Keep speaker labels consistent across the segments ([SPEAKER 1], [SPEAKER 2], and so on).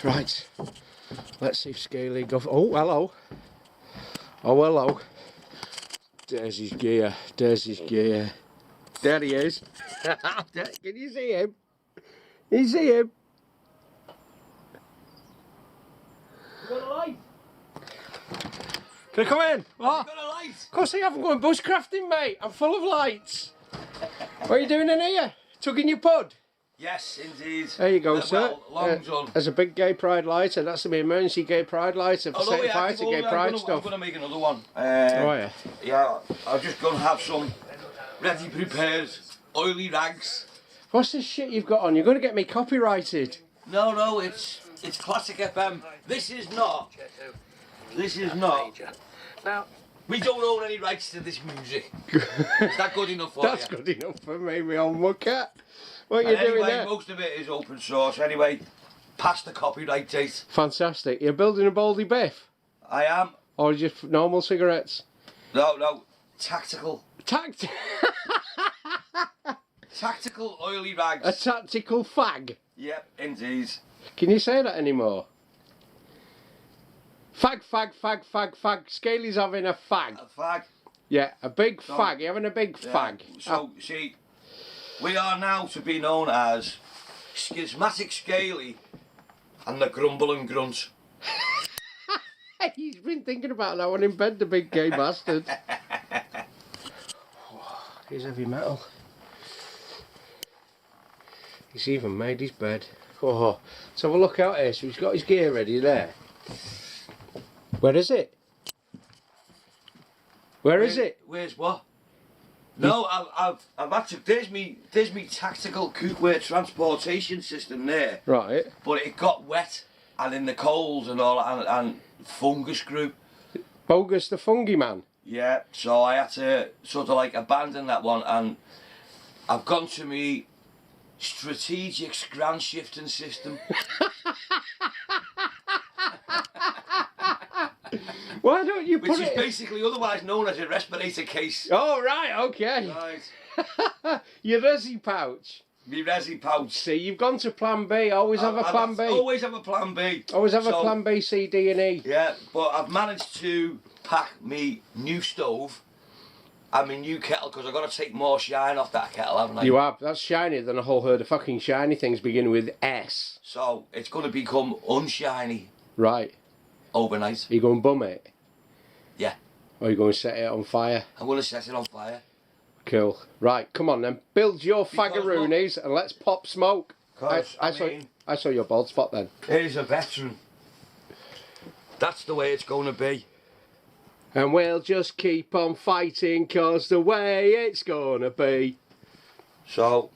[SPEAKER 1] Right, let's see if Scaly goes. Oh, hello. Oh, hello. There's his gear. There's his gear. There he is. Can you see him? Can you see him?
[SPEAKER 2] You got a light?
[SPEAKER 1] Can I come in? What?
[SPEAKER 2] You got a light?
[SPEAKER 1] Of course I haven't gone bushcrafting, mate. I'm full of lights. What are you doing in here? Tugging your pud?
[SPEAKER 2] Yes, indeed.
[SPEAKER 1] There you go, sir.
[SPEAKER 2] Well, long done.
[SPEAKER 1] There's a big gay pride lighter. That's the emergency gay pride lighter for setting fire to gay pride stuff.
[SPEAKER 2] I'm going to make another one.
[SPEAKER 1] Oh, yeah.
[SPEAKER 2] Yeah, I'm just going to have some ready prepared oily rags.
[SPEAKER 1] What's this shit you've got on? You're going to get me copyrighted.
[SPEAKER 2] No, it's classic FM. This is not.
[SPEAKER 3] Now,
[SPEAKER 2] we don't own any rights to this music. Is that good enough for
[SPEAKER 1] That's
[SPEAKER 2] you?
[SPEAKER 1] good enough for me, my old mucker. What are you doing
[SPEAKER 2] Anyway,
[SPEAKER 1] there?
[SPEAKER 2] most of it is open source. Anyway, past the copyright date.
[SPEAKER 1] Fantastic. You're building a baldy biff?
[SPEAKER 2] I am.
[SPEAKER 1] Or just normal cigarettes?
[SPEAKER 2] No, tactical. Tactical oily rags.
[SPEAKER 1] A tactical fag?
[SPEAKER 2] Yep, indeed.
[SPEAKER 1] Can you say that anymore? Fag. Scaly's having a fag.
[SPEAKER 2] A fag.
[SPEAKER 1] Yeah, a big fag. You're having a big fag.
[SPEAKER 2] So, see, we are now to be known as Schismatic Scaly and the Grumble and Grunt.
[SPEAKER 1] He's been thinking about that one in bed, the big gay bastard. He's heavy metal. He's even made his bed. Oh, let's have a look out here. So he's got his gear ready there. Where is it? Where is it?
[SPEAKER 2] Where's what? No, I've had to. There's me tactical cookware transportation system there.
[SPEAKER 1] Right.
[SPEAKER 2] But it got wet and in the cold and all, and fungus grew.
[SPEAKER 1] Bogus the fungi man.
[SPEAKER 2] Yeah, so I had to sort of like abandon that one, and I've gone to me strategic scran shifting system.
[SPEAKER 1] Why don't you put
[SPEAKER 2] Which
[SPEAKER 1] it...
[SPEAKER 2] is basically otherwise known as a respirator case.
[SPEAKER 1] Oh, right, okay.
[SPEAKER 2] Right.
[SPEAKER 1] Your resi pouch.
[SPEAKER 2] Me resi pouch.
[SPEAKER 1] See, you've gone to plan B. Always have a plan B.
[SPEAKER 2] Always have a plan B.
[SPEAKER 1] Always have a plan B, C, D and E.
[SPEAKER 2] Yeah, but I've managed to pack me new stove and my new kettle, because I've got to take more shine off that kettle, haven't I?
[SPEAKER 1] You have. That's shinier than a whole herd of fucking shiny things beginning with S.
[SPEAKER 2] So it's going to become unshiny
[SPEAKER 1] Right.
[SPEAKER 2] overnight.
[SPEAKER 1] Are you going to bum it?
[SPEAKER 2] Yeah.
[SPEAKER 1] Or are you going to set it on fire?
[SPEAKER 2] I'm going to set it on fire.
[SPEAKER 1] Cool. Right, come on then. Build your fagaroonies and let's pop smoke. I saw your bald spot then.
[SPEAKER 2] Here's a veteran. That's the way it's going to be.
[SPEAKER 1] And we'll just keep on fighting, cause the way it's gonna be.
[SPEAKER 2] So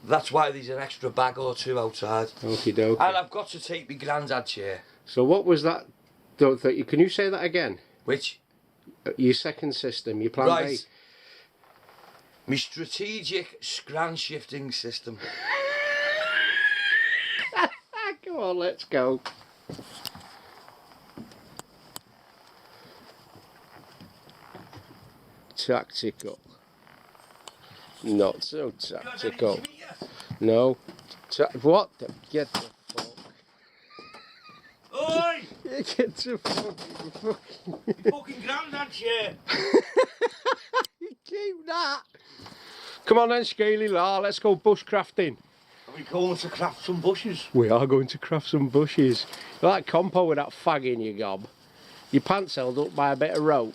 [SPEAKER 2] that's why there's an extra bag or two outside.
[SPEAKER 1] Okie dokie.
[SPEAKER 2] And I've got to take my granddad chair.
[SPEAKER 1] So what was that? Can you say that again?
[SPEAKER 2] Which?
[SPEAKER 1] Your second system, your plan
[SPEAKER 2] Right.
[SPEAKER 1] B.
[SPEAKER 2] My strategic scran shifting system.
[SPEAKER 1] Come on, let's go. Tactical. Not so tactical. No. What? Get the fuck.
[SPEAKER 2] Oi!
[SPEAKER 1] Get the
[SPEAKER 2] Fucking granddad chair.
[SPEAKER 1] Keep that. Come on then, Scaly La, let's go bushcrafting.
[SPEAKER 2] Are we going to craft some bushes?
[SPEAKER 1] We are going to craft some bushes. You like compo with that fag in your gob? Your pants held up by a bit of rope.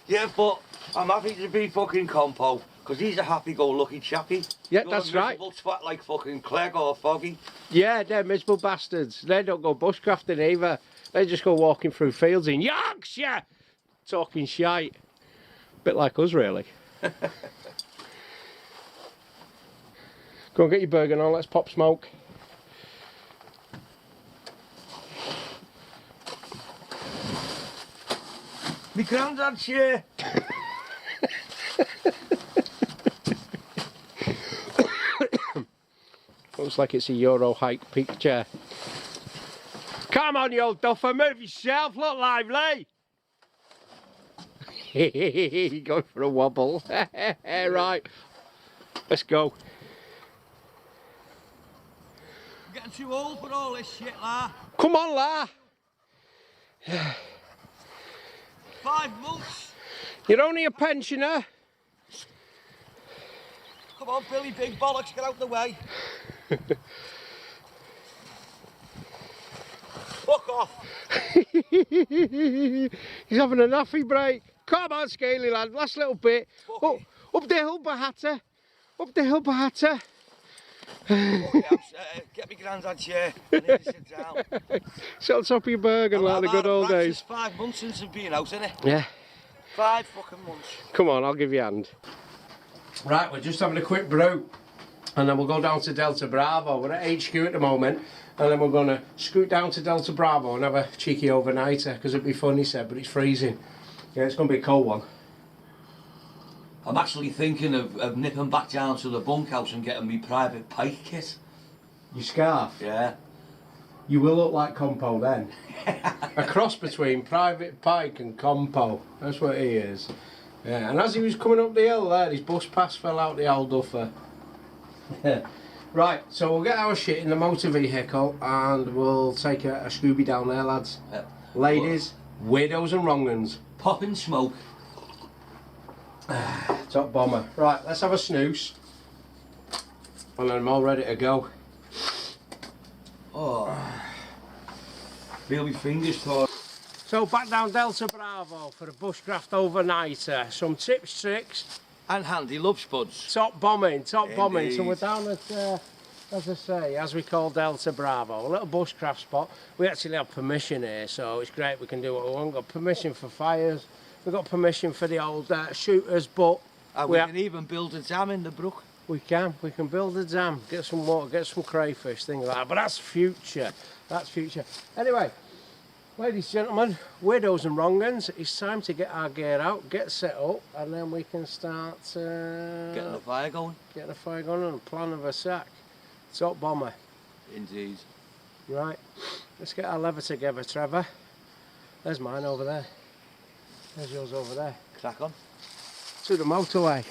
[SPEAKER 2] Yeah, but I'm happy to be fucking compo, because he's a happy-go-lucky chappy.
[SPEAKER 1] Yeah,
[SPEAKER 2] You're
[SPEAKER 1] that's
[SPEAKER 2] a
[SPEAKER 1] right.
[SPEAKER 2] miserable twat like fucking Clegg or Foggy.
[SPEAKER 1] Yeah, they're miserable bastards. They don't go bushcrafting either. They just go walking through fields in Yorkshire, talking shite. Bit like us, really. Go and get your burger on, let's pop smoke.
[SPEAKER 2] My granddad chair.
[SPEAKER 1] Looks like it's a Euro hike peak chair. Come on, you old duffer, move yourself, look lively. Going for a wobble. Right, let's go.
[SPEAKER 2] getting too old for all this shit, la.
[SPEAKER 1] Come on, la.
[SPEAKER 2] 5 months.
[SPEAKER 1] You're only a pensioner.
[SPEAKER 2] Come on, Billy, big bollocks, get out the way. Fuck off.
[SPEAKER 1] He's having a naffy break. Come on, Scaly lad, last little bit. Oh, up the hill, Bahatta. Up the hill, Bahatta.
[SPEAKER 2] Get me granddad chair. I need to sit down.
[SPEAKER 1] Sit on top of your burger like the good old days.
[SPEAKER 2] It's 5 months since I've been out, isn't it?
[SPEAKER 1] Yeah.
[SPEAKER 2] 5 fucking months.
[SPEAKER 1] Come on, I'll give you a hand. Right, we're just having a quick brew. And then we'll go down to Delta Bravo. We're at HQ at the moment. And then we're going to scoot down to Delta Bravo and have a cheeky overnighter. Because it'd be fun, he said, but it's freezing. Yeah, it's going to be a cold one.
[SPEAKER 2] I'm actually thinking of nipping back down to the bunkhouse and getting me private pike kit.
[SPEAKER 1] Your scarf?
[SPEAKER 2] Yeah.
[SPEAKER 1] You will look like Compo then. A cross between Private Pike and Compo. That's what he is. Yeah, and as he was coming up the hill there, his bus pass fell out the old duffer. Right, so we'll get our shit in the motor vehicle and we'll take a Scooby down there, lads.
[SPEAKER 2] Yep.
[SPEAKER 1] Ladies, weirdos and wrong-uns.
[SPEAKER 2] Popping smoke.
[SPEAKER 1] Top bomber. Right, let's have a snooze. And then I'm all ready to go.
[SPEAKER 2] Oh. Feel my fingers torn.
[SPEAKER 1] So back down Delta Bravo for a Bushcraft overnighter. Some tips, tricks.
[SPEAKER 2] And handy LuvSpudz.
[SPEAKER 1] Top bombing, top bombing.
[SPEAKER 2] Indeed.
[SPEAKER 1] So we're down at, as I say, as we call Delta Bravo, a little bushcraft spot. We actually have permission here, so it's great we can do what we want. We've got permission for fires, we've got permission for the old shooters, but...
[SPEAKER 2] And we can even build a dam in the brook.
[SPEAKER 1] We can build a dam, get some water, get some crayfish, things like that. But that's future, that's future. Anyway, ladies and gentlemen, weirdos and wrong-uns, it's time to get our gear out, get set up, and then we can start...
[SPEAKER 2] getting the fire going.
[SPEAKER 1] Getting a fire going and a plan of a sack. Top bomber.
[SPEAKER 2] Indeed.
[SPEAKER 1] Right, let's get our lever together, Trevor. There's mine over there. There's yours over there.
[SPEAKER 2] Crack on.
[SPEAKER 1] To the motorway.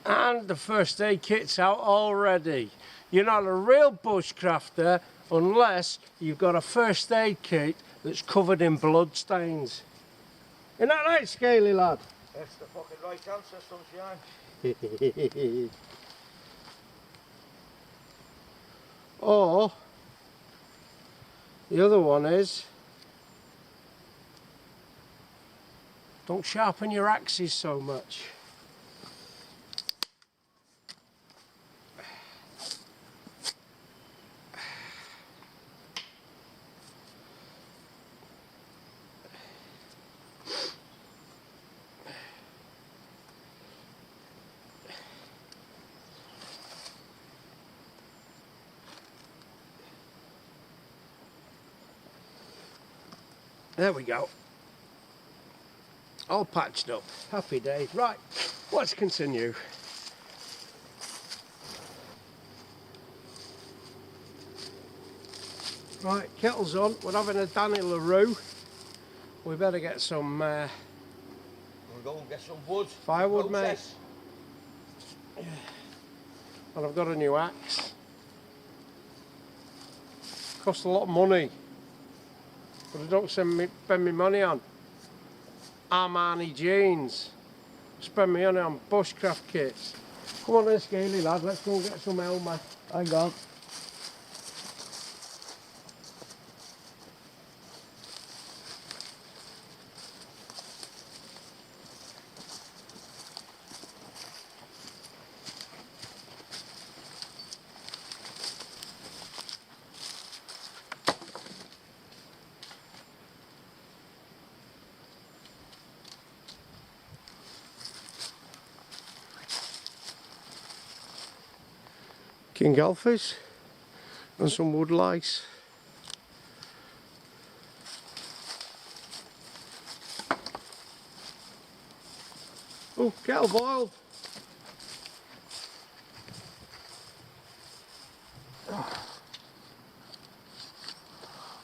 [SPEAKER 1] And the first aid kit's out already. You're not a real bushcrafter unless you've got a first aid kit that's covered in blood stains. Isn't that right, Scaly lad?
[SPEAKER 2] That's the fucking right answer, sunshine.
[SPEAKER 1] Or the other one is, don't sharpen your axes so much. There we go. All patched up. Happy days. Right, let's continue. Right, kettle's on. We're having a Danny LaRue. We better get some
[SPEAKER 2] We'll go and get some wood.
[SPEAKER 1] firewood, mate. And I've got a new axe. Cost a lot of money. But I don't spend me money on Armani jeans. Spend me money on bushcraft kits. Come on then, Scaly lad, let's go and get some Elmer. Hang on. king alphas and some wood lice. Oh, kettle boiled.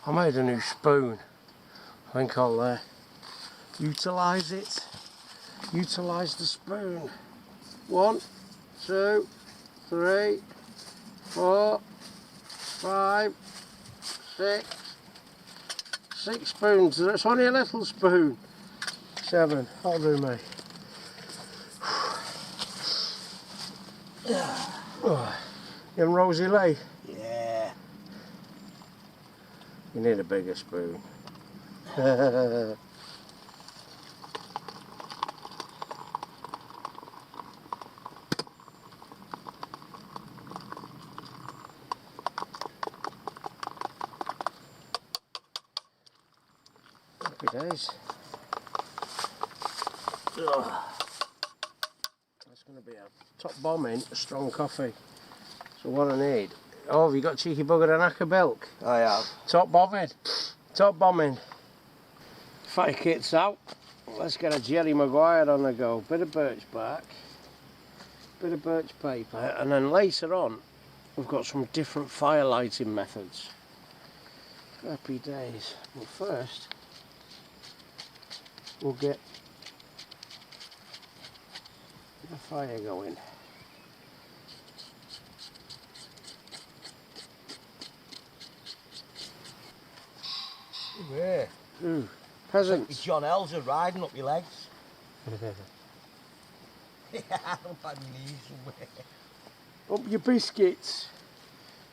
[SPEAKER 1] I made a new spoon. I think I'll utilise it. Utilise the spoon. 1, 2, 3, 4, 5, 6. 6 spoons. It's only a little spoon. 7. That'll do me. Oh, you and Rosie Lee?
[SPEAKER 2] Yeah.
[SPEAKER 1] You need a bigger spoon. Happy days. That's going to be a top bombing, a strong coffee. So what I need. Oh, have you got cheeky bugger and acker milk?
[SPEAKER 2] I have.
[SPEAKER 1] Top bombing. Top bombing. Fatty kit's out. Let's get a Jerry Maguire on the go. Bit of birch bark. Bit of birch paper. And then later on, we've got some different fire lighting methods. Happy days. But first, we'll get the fire going.
[SPEAKER 2] Yeah.
[SPEAKER 1] Ooh, peasants.
[SPEAKER 2] John Elsa riding up your legs. Yeah, up on your knees somewhere.
[SPEAKER 1] Up your biscuits.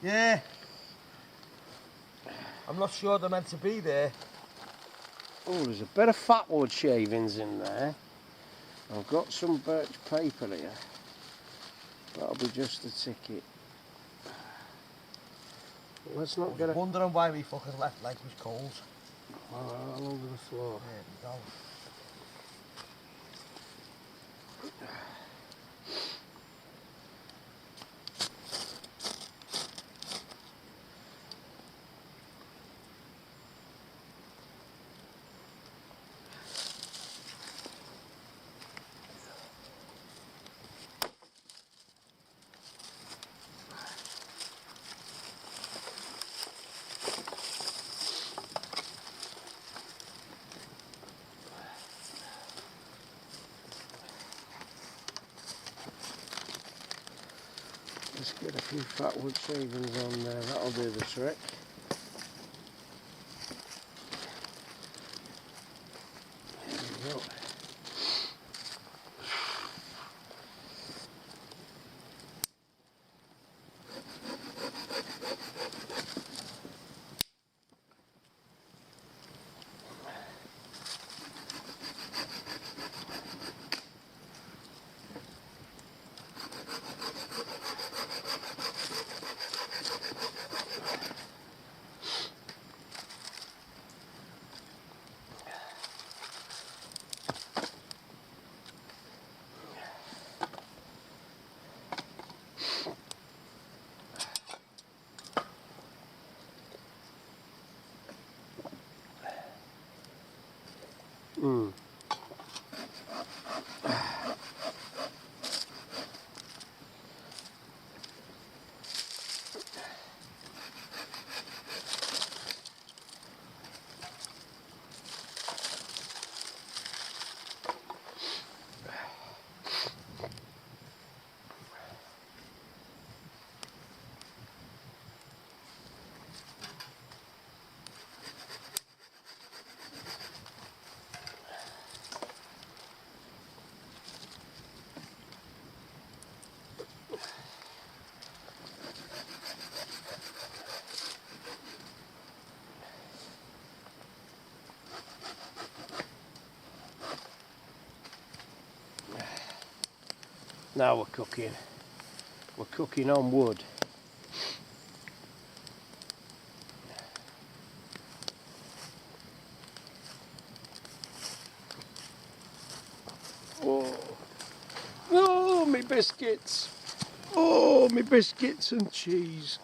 [SPEAKER 2] Yeah. I'm not sure they're meant to be there.
[SPEAKER 1] Oh, there's a bit of Fatwood shavings in there. I've got some birch paper here. That'll be just the ticket. Let's not get it
[SPEAKER 2] Wondering why we fucking left leg was cold.
[SPEAKER 1] all over the floor.
[SPEAKER 2] There we go.
[SPEAKER 1] Let's get a few Fatwood shavings on there, that'll do the trick. There we go. Now we're cooking. We're cooking on wood. Oh, oh, me biscuits. Oh, my biscuits and cheese.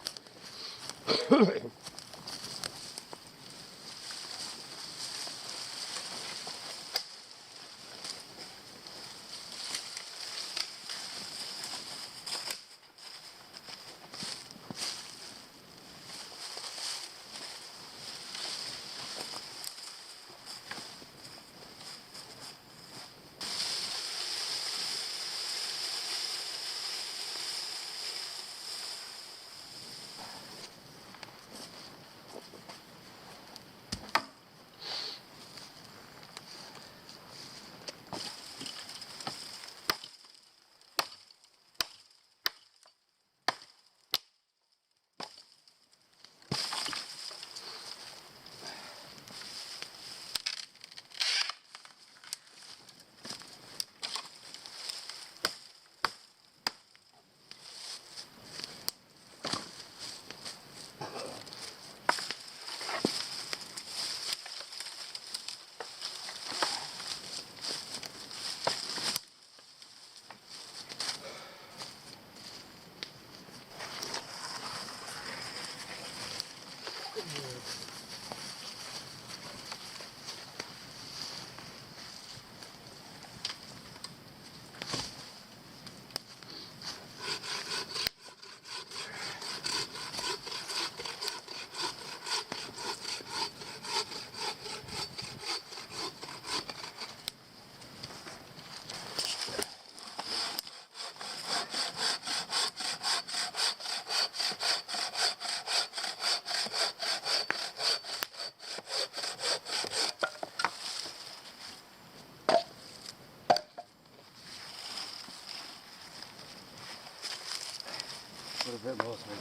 [SPEAKER 1] Put a bit more through.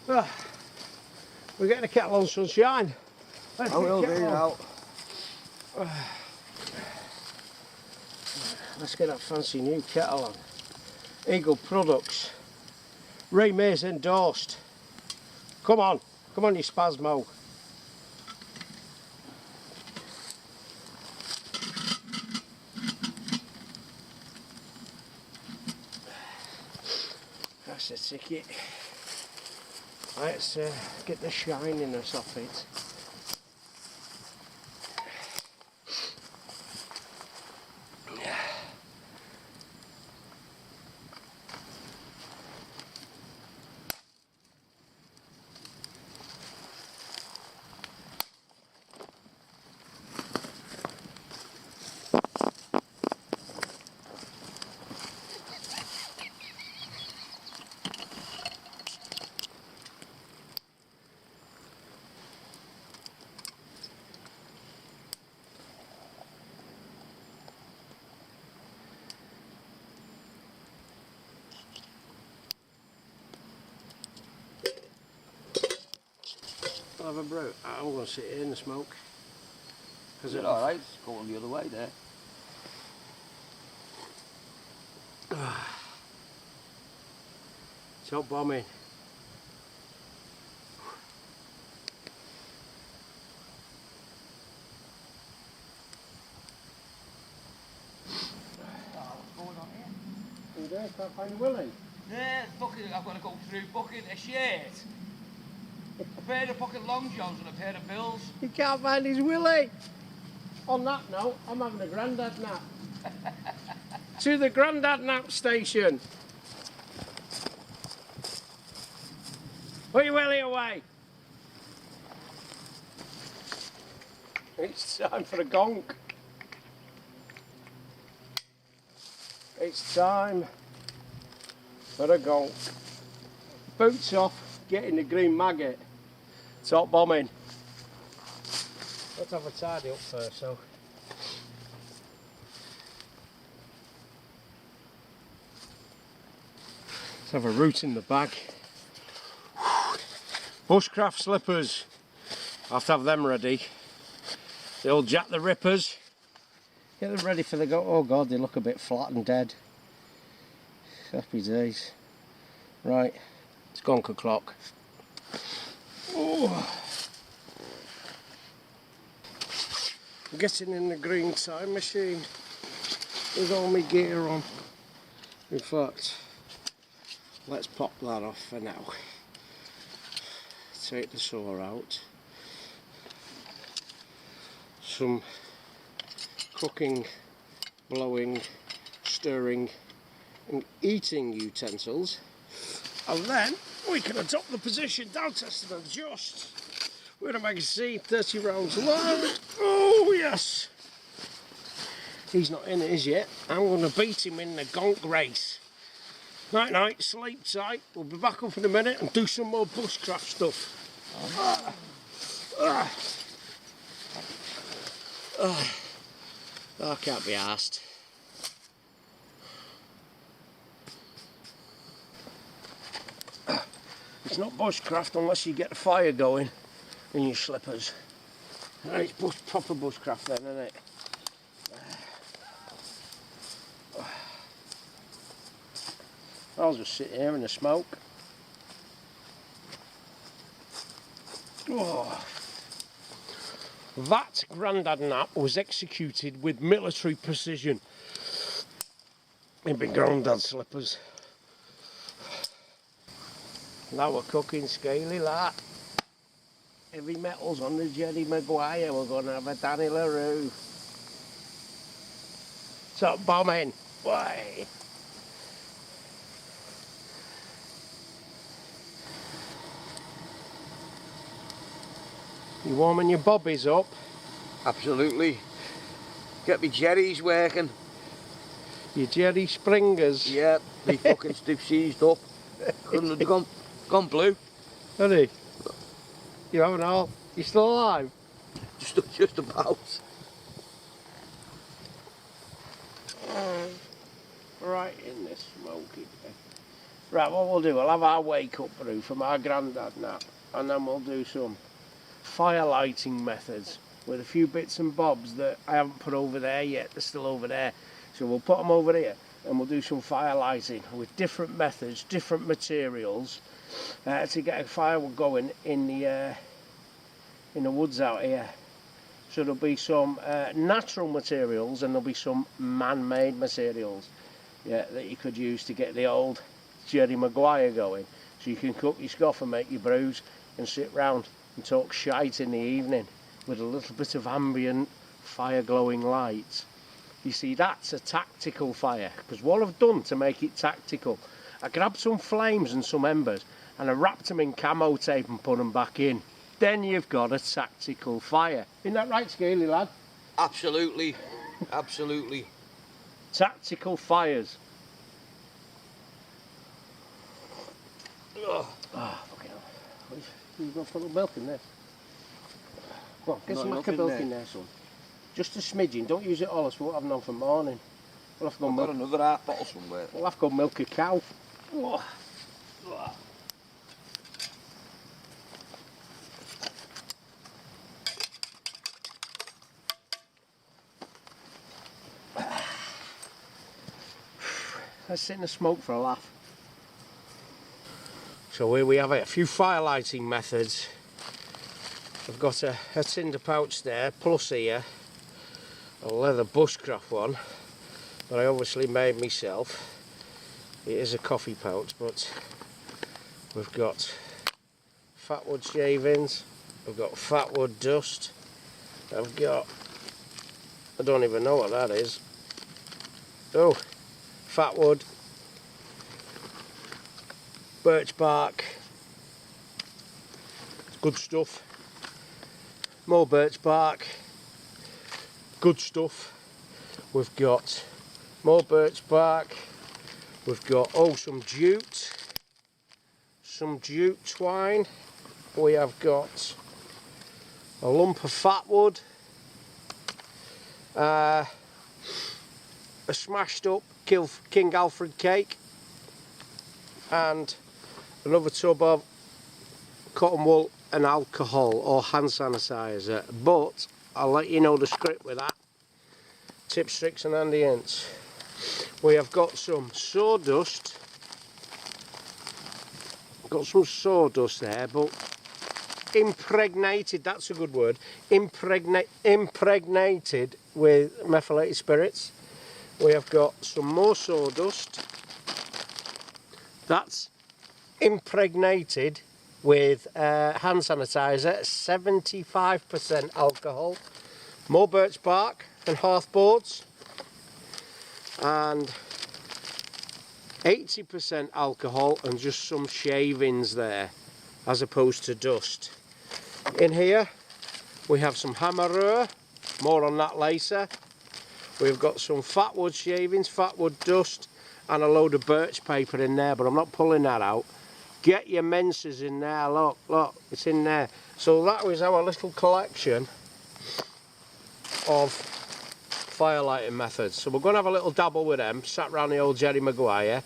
[SPEAKER 1] Ah, we're getting a kettle on, sunshine. Let's
[SPEAKER 2] I will
[SPEAKER 1] get a
[SPEAKER 2] do
[SPEAKER 1] kettle
[SPEAKER 2] now.
[SPEAKER 1] on. Let's get that fancy new kettle on. Eagle Products. Ray Mays endorsed. Come on, you Spasmo. That's the ticket. Let's get the shininess off it. I'll have a brew. I'm going to sit here in the smoke.
[SPEAKER 2] Is it alright? It's going the other way there.
[SPEAKER 1] Top bombing.
[SPEAKER 2] What's going on here?
[SPEAKER 1] You there? Can't find a willy?
[SPEAKER 2] Yeah, fucking, I've got to go through bucket a shirt, a pair of fucking long johns and a pair of bills.
[SPEAKER 1] You can't find his willy. On that note, I'm having a grandad nap. to the Grandad Nap Station. Put your willy away. It's time for a gonk. It's time for a gonk. Boots off, getting the green maggot. Top bombing. Let's have a tidy up first, so. Let's have a root in the bag. Bushcraft slippers. I have to have them ready. The old Jack the Rippers. Get them ready for the go. Oh God, they look a bit flat and dead. Happy days. Right, it's gonk o'clock. Oh. I'm getting in the green time machine with all my gear on. In fact, let's pop that off for now. Take the saw out. Some cooking, blowing, stirring and eating utensils, and then we can adopt the position, down test and adjust. We're at a magazine, 30 rounds load. Oh yes! He's not in it as yet. I'm going to beat him in the gonk race. Night night, sleep tight. We'll be back up in a minute and do some more bushcraft stuff. I can't be arsed. It's not bushcraft unless you get the fire going in your slippers. It's proper bushcraft then, isn't it? I'll just sit here in the smoke. Oh. That Grandad Nap was executed with military precision. In big Grandad slippers. Now we're cooking scaly like. Heavy metals on the Jerry Maguire. We're going to have a Danny LaRue. Top bombing. Why? You warming your bobbies up?
[SPEAKER 2] Absolutely. Get me jerrys working.
[SPEAKER 1] Your Jerry Springers?
[SPEAKER 2] Yeah, they fucking stiff seized up. Couldn't have gone blue.
[SPEAKER 1] Are they? You haven't all? You still alive?
[SPEAKER 2] Just about.
[SPEAKER 1] Right in this smoky bit. Right, what we'll do, we'll have our wake up brew from our Grandad Nap, and then we'll do some fire lighting methods with a few bits and bobs that I haven't put over there yet. They're still over there, so we'll put them over here and we'll do some fire lighting with different methods, different materials to get a fire going in the woods out here. So there'll be some natural materials and there'll be some man-made materials, yeah, that you could use to get the old Jerry Maguire going. So you can cook your scoff and make your brews and sit round and talk shite in the evening with a little bit of ambient fire glowing light. You see, that's a tactical fire, because what I've done to make it tactical, I grabbed some flames and some embers and I wrapped them in camo tape and put them back in. Then you've got a tactical fire. Isn't that right, Scaly lad?
[SPEAKER 2] Absolutely. Absolutely.
[SPEAKER 1] Tactical fires. Oh, fucking hell. You've got to put a little milk in there. Well, get some milk in there, son. Just a smidgen, don't use it all, else we won't have none for morning. We'll have to go
[SPEAKER 2] I've
[SPEAKER 1] milk.
[SPEAKER 2] got another half bottle somewhere.
[SPEAKER 1] We'll have to go milk a cow. Oh. Oh. Let's sit in the smoke for a laugh. So here we have it, a few fire lighting methods. I've got a tinder pouch there, plus here a leather bushcraft one that I obviously made myself. It is a coffee pouch, but we've got Fatwood shavings, we've got Fatwood dust, I've got, I don't even know what that is. Oh, Fatwood, birch bark, good stuff. More birch bark, good stuff. We've got more birch bark. We've got some jute twine. We have got a lump of fatwood, a smashed up King Alfred cake, and another tub of cotton wool and alcohol or hand sanitizer. But I'll let you know the script with that. Tips, tricks and handy hints. We have got some sawdust. Got some sawdust there, but impregnated, that's a good word, impregnated with methylated spirits. We have got some more sawdust that's impregnated with hand sanitizer, 75% alcohol, more birch bark and hearth boards, and 80% alcohol and just some shavings there as opposed to dust. In here we have some hammerware, more on that later. We've got some fatwood shavings, fatwood dust, and a load of birch paper in there, but I'm not pulling that out. Get your menses in there, look, it's in there. So that was our little collection of fire lighting methods. So we're going to have a little dabble with them, sat round the old Jerry Maguire,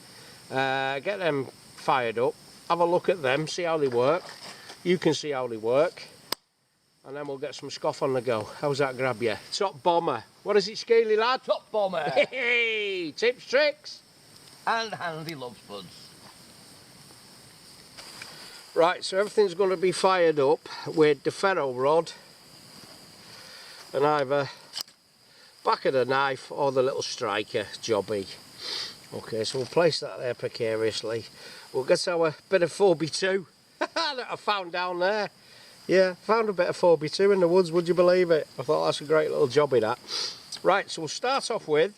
[SPEAKER 1] get them fired up, have a look at them, see how they work. You can see how they work, and then we'll get some scoff on the go. How's that grab you? Top bomber. What is it, Scaly lad?
[SPEAKER 2] Top bomber.
[SPEAKER 1] Hey, tips, tricks
[SPEAKER 2] And handy LuvSpudz.
[SPEAKER 1] Right, so everything's going to be fired up with the ferro rod and either back of the knife or the little striker jobby. Okay, so we'll place that there precariously. We'll get our bit of 4x2 that I found down there. Yeah, found a bit of 4x2 in the woods, would you believe it? I thought that's a great little jobby, that. Right, so we'll start off with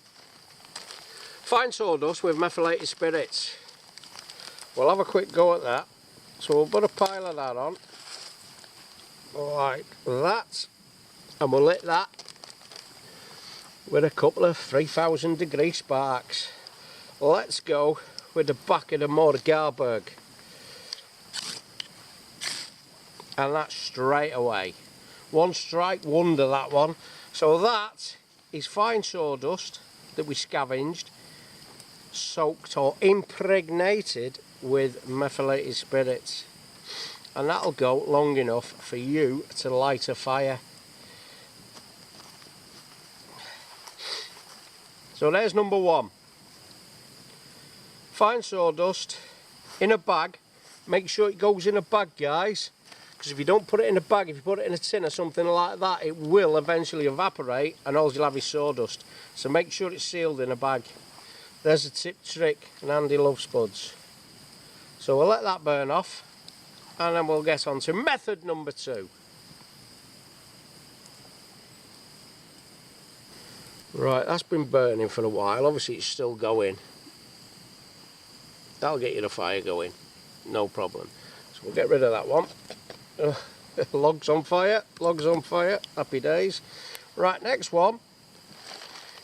[SPEAKER 1] fine sawdust with methylated spirits. We'll have a quick go at that. So we'll put a pile of that on, like that, and we'll lit that with a couple of 3000 degree sparks. Let's go with the back of the Morgarberg, and that's straight away. One strike wonder, that one. So that is fine sawdust that we scavenged, soaked or impregnated with methylated spirits, and that'll go long enough for you to light a fire. So there's number one. Fine sawdust in a bag. Make sure it goes in a bag, guys, because if you don't put it in a bag, if you put it in a tin or something like that, it will eventually evaporate and all you'll have is sawdust. So make sure it's sealed in a bag. There's a tip, trick and handy LuvSpudz. So we'll let that burn off, and then we'll get on to method number 2. Right, that's been burning for a while. Obviously it's still going. That'll get you the fire going, no problem. So we'll get rid of that one. Logs on fire, happy days. Right, next one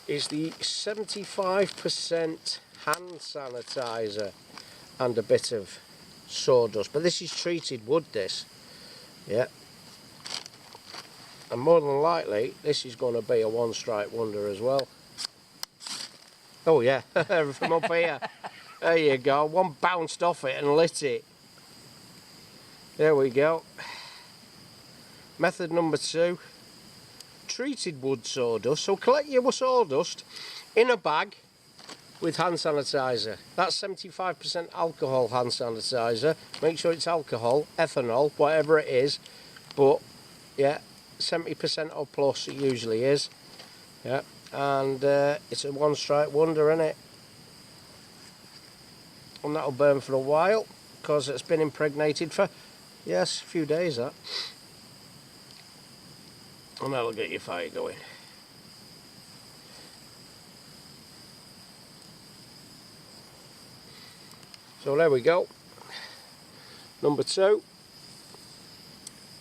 [SPEAKER 1] is the 75% hand sanitizer and a bit of sawdust, but this is treated wood, this. Yeah, and more than likely this is going to be a one strike wonder as well. Oh yeah, from up here. There you go, one bounced off it and lit it. There we go. Method number 2, treated wood sawdust. So collect your sawdust in a bag with hand sanitizer. That's 75% alcohol hand sanitizer. Make sure it's alcohol, ethanol, whatever it is, but yeah, 70% or plus it usually is. Yeah, and it's a one strike wonder, isn't it? And that'll burn for a while because it's been impregnated for, yes, a few days, that. And that'll get your fire going. So there we go. Number 2.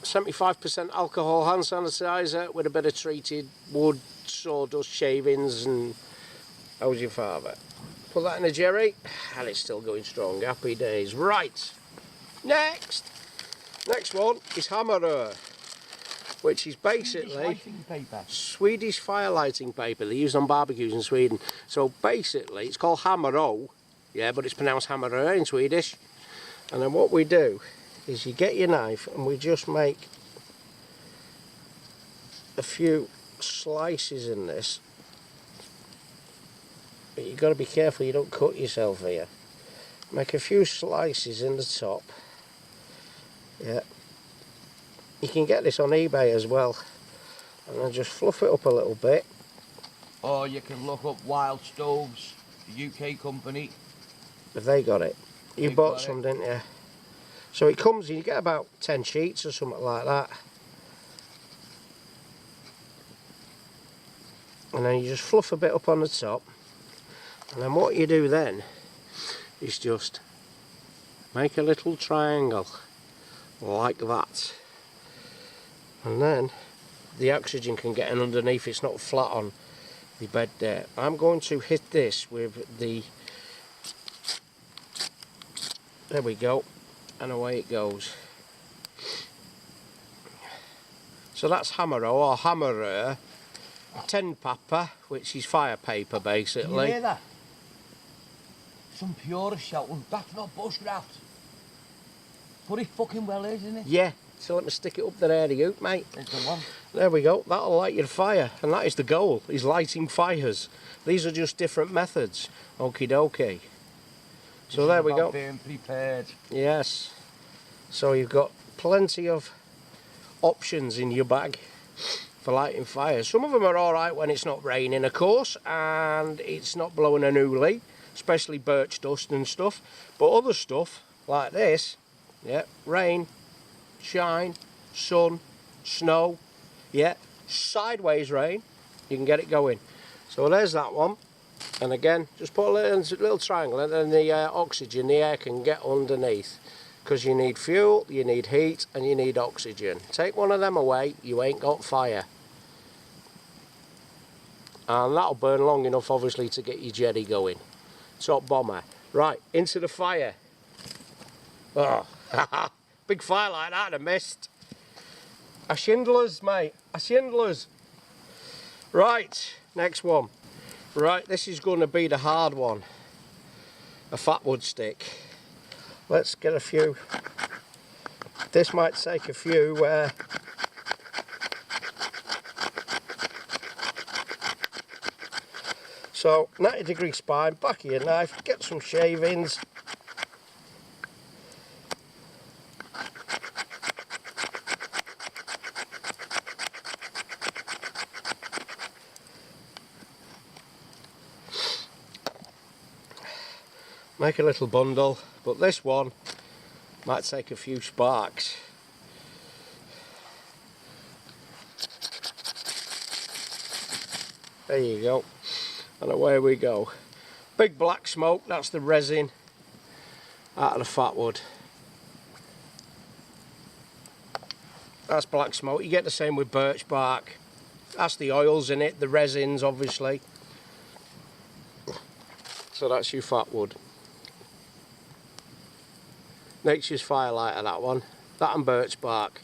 [SPEAKER 1] 75% alcohol hand sanitizer with a bit of treated wood, sawdust, shavings, and how's your father? Put that in a jerry, and it's still going strong. Happy days. Right. Next one is hammerer, which is basically Swedish fire lighting paper. They're used on barbecues in Sweden. So basically, it's called hammero, yeah, but it's pronounced hammerer in Swedish. And then what we do is you get your knife and we just make a few slices in this. But you've got to be careful you don't cut yourself here. Make a few slices in the top. Yeah. You can get this on eBay as well. And then just fluff it up a little bit.
[SPEAKER 2] Or you can look up Wild Stoves, the UK company.
[SPEAKER 1] Have they got it? You bought some, didn't you? So it comes in, you get about 10 sheets or something like that. And then you just fluff a bit up on the top. And then what you do then is just make a little triangle like that. And then the oxygen can get in underneath, it's not flat on the bed there. I'm going to hit this with the, there we go, and away it goes. So that's hammero or hammerer, tin paper, which is fire paper basically.
[SPEAKER 2] Can you hear that? Some purists shouting, that's not bushcraft. But it fucking well is, isn't it?
[SPEAKER 1] Yeah, so let me stick it up the area out, mate.
[SPEAKER 2] There's the one.
[SPEAKER 1] There we go, that'll light your fire, and that is the goal, is lighting fires. These are just different methods. Okie dokie. So there we go.
[SPEAKER 2] Being prepared.
[SPEAKER 1] Yes. So you've got plenty of options in your bag for lighting fires. Some of them are alright when it's not raining, of course, and it's not blowing a noolie, especially birch dust and stuff. But other stuff, like this, yeah, rain, shine, sun, snow, yeah, sideways rain, you can get it going. So there's that one. And again, just put a little triangle, and then the oxygen, the air can get underneath. Because you need fuel, you need heat, and you need oxygen. Take one of them away, you ain't got fire. And that'll burn long enough, obviously, to get your jetty going. Top bomber. Right, into the fire. Oh, big fire like that, I missed. A Schindler's, mate, a Schindler's. Right, next one. Right, this is going to be the hard one. A Fatwood stick. Let's get a few. This might take a few. So 90-degree spine, back of your knife, get some shavings. Make a little bundle, but this one might take a few sparks. There you go, and away we go. Big black smoke, that's the resin out of the Fatwood. That's black smoke. You get the same with birch bark. That's the oils in it, the resins obviously. So that's your Fatwood. Nature's firelighter, that one. That and birch bark.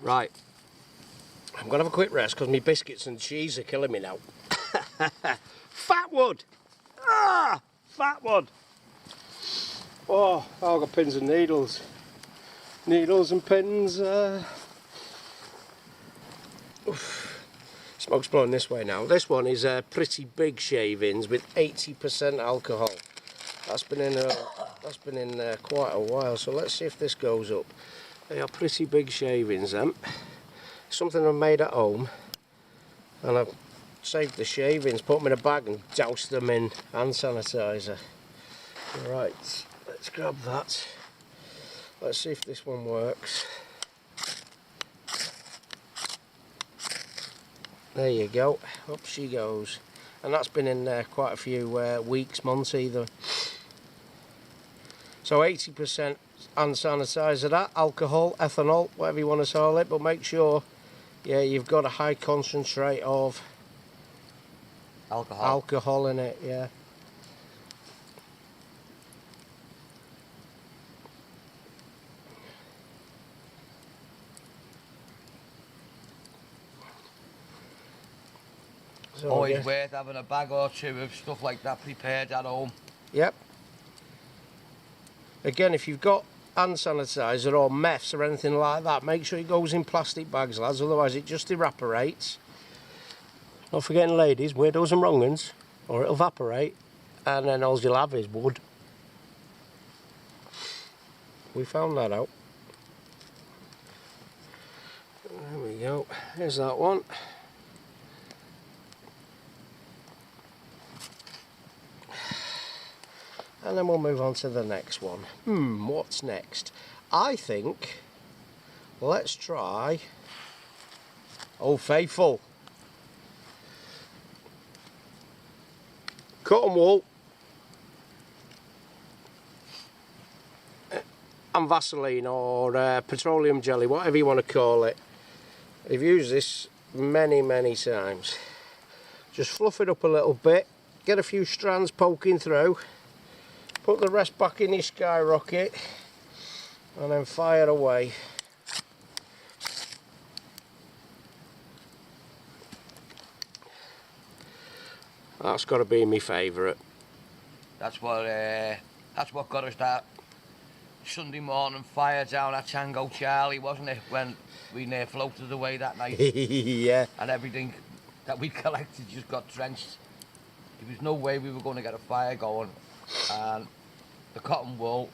[SPEAKER 1] Right. I'm going to have a quick rest because my biscuits and cheese are killing me now. Fatwood! Ah! Fatwood! Oh, I've got pins and needles. Needles and pins. Smoke's blowing this way now. This one is pretty big shavings with 80% alcohol. That's been in quite a while. So let's see if this goes up. They are pretty big shavings, then. Something I've made at home, and I've saved the shavings, put them in a bag, and doused them in hand sanitizer. Right. let's grab that. Let's see if this one works. There you go, up she goes. And that's been in there quite a few weeks, months either. So 80% hand sanitizer, that, alcohol, ethanol, whatever you want to call it, but make sure, yeah, you've got a high concentrate of alcohol in it, yeah. So
[SPEAKER 2] always worth having a bag or two of stuff like that prepared at home.
[SPEAKER 1] Yep. Again, if you've got hand sanitizer or meths or anything like that, make sure it goes in plastic bags, lads, otherwise it just evaporates. Not forgetting, ladies, weirdos and wrong uns, or it'll evaporate, and then all you'll have is wood. We found that out. There we go, here's that one. And then we'll move on to the next one. What's next? I think, let's try Old Faithful. Cotton wool and Vaseline or petroleum jelly, whatever you want to call it. I've used this many times. Just fluff it up a little bit, get a few strands poking through, put the rest back in your skyrocket and then fire away. That's got to be my favourite.
[SPEAKER 2] That's what got us that Sunday morning fire down at Tango Charlie, wasn't it? When we near floated away that night.
[SPEAKER 1] Yeah.
[SPEAKER 2] And everything that we collected just got drenched. There was no way we were going to get a fire going. And the cotton wool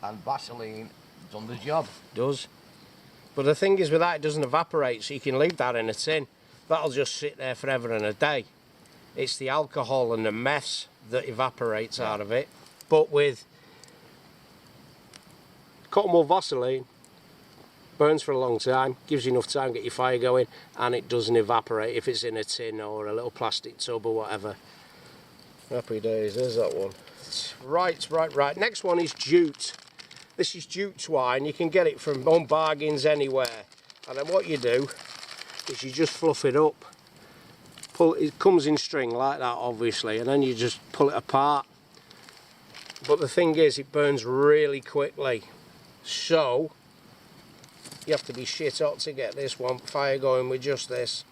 [SPEAKER 2] and Vaseline done the job.
[SPEAKER 1] Does. But the thing is with that, it doesn't evaporate, so you can leave that in a tin. That'll just sit there forever and a day. It's the alcohol and the mess that evaporates out of it. But with cotton wool Vaseline, burns for a long time, gives you enough time to get your fire going, and it doesn't evaporate if it's in a tin or a little plastic tub or whatever. Happy days, there's that one. Right. Next one is jute. This is jute twine. You can get it from home bargains anywhere. And then what you do is you just fluff it up. It comes in string like that, obviously, and then you just pull it apart. But the thing is, it burns really quickly. So you have to be shit hot to get this one fire going with just this.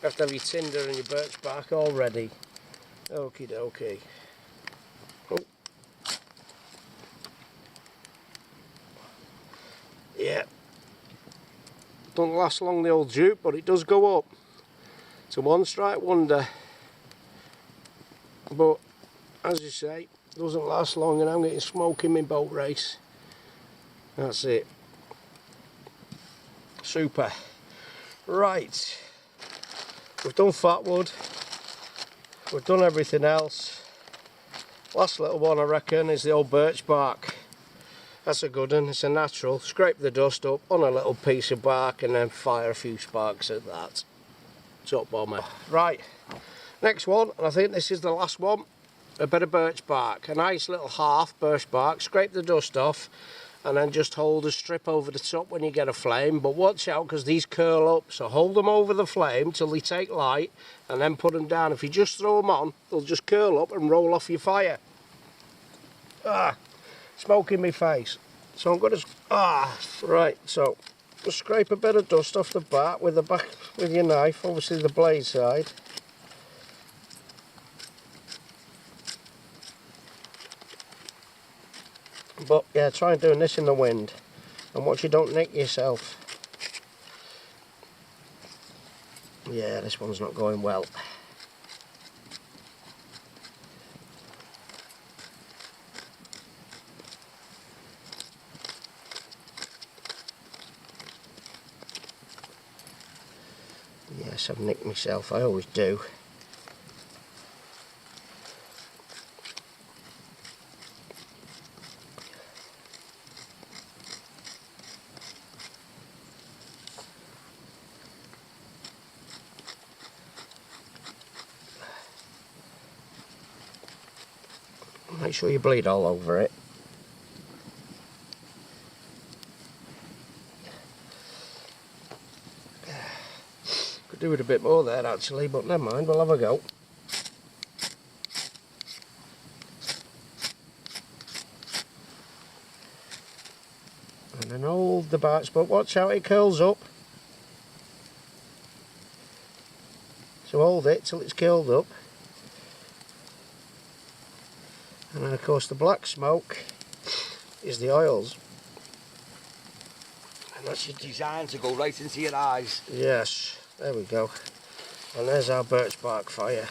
[SPEAKER 1] You have to have your tinder and your birch bark all ready. Okie dokie. Oh. Yeah. Don't last long, the old jute, but it does go up. It's a one strike wonder. But as you say, it doesn't last long, and I'm getting smoke in my boat race. That's it. Super. Right. We've done Fatwood. We've done everything else. Last little one, I reckon, is the old birch bark. That's a good one, it's a natural. Scrape the dust up on a little piece of bark and then fire a few sparks at that. Top bomber. Right, next one, and I think this is the last one, a bit of birch bark. A nice little half birch bark, scrape the dust off and then just hold a strip over the top when you get a flame. But watch out, because these curl up, so hold them over the flame till they take light and then put them down. If you just throw them on, they'll just curl up and roll off your fire. Smoke in my face. So I'm going to right, so just scrape a bit of dust off the bark with your knife, obviously the blade side. But yeah, try doing this in the wind and watch you don't nick yourself. Yeah, this one's not going well. Yes, I've nicked myself, I always do. make sure you bleed all over it. Could do with a bit more there actually, but never mind, we'll have a go. And then hold the bark, but watch out it curls up. So hold it till it's curled up. And then of course the black smoke is the oils.
[SPEAKER 2] And that's designed to go right into your eyes.
[SPEAKER 1] Yes, there we go. And there's our birch bark fire.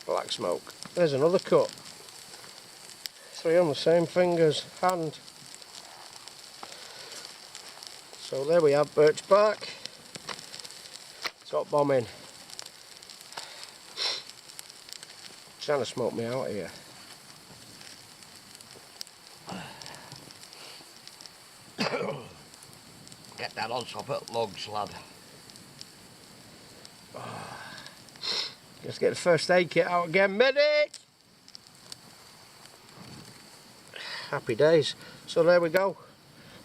[SPEAKER 1] Black smoke. There's another cut. 3 on the same fingers, hand. So there we have birch bark. Top bombing. Trying to smoke me out here.
[SPEAKER 2] Get that on top of logs, lad.
[SPEAKER 1] Let's get the first aid kit out again, medic! Happy days. So there we go.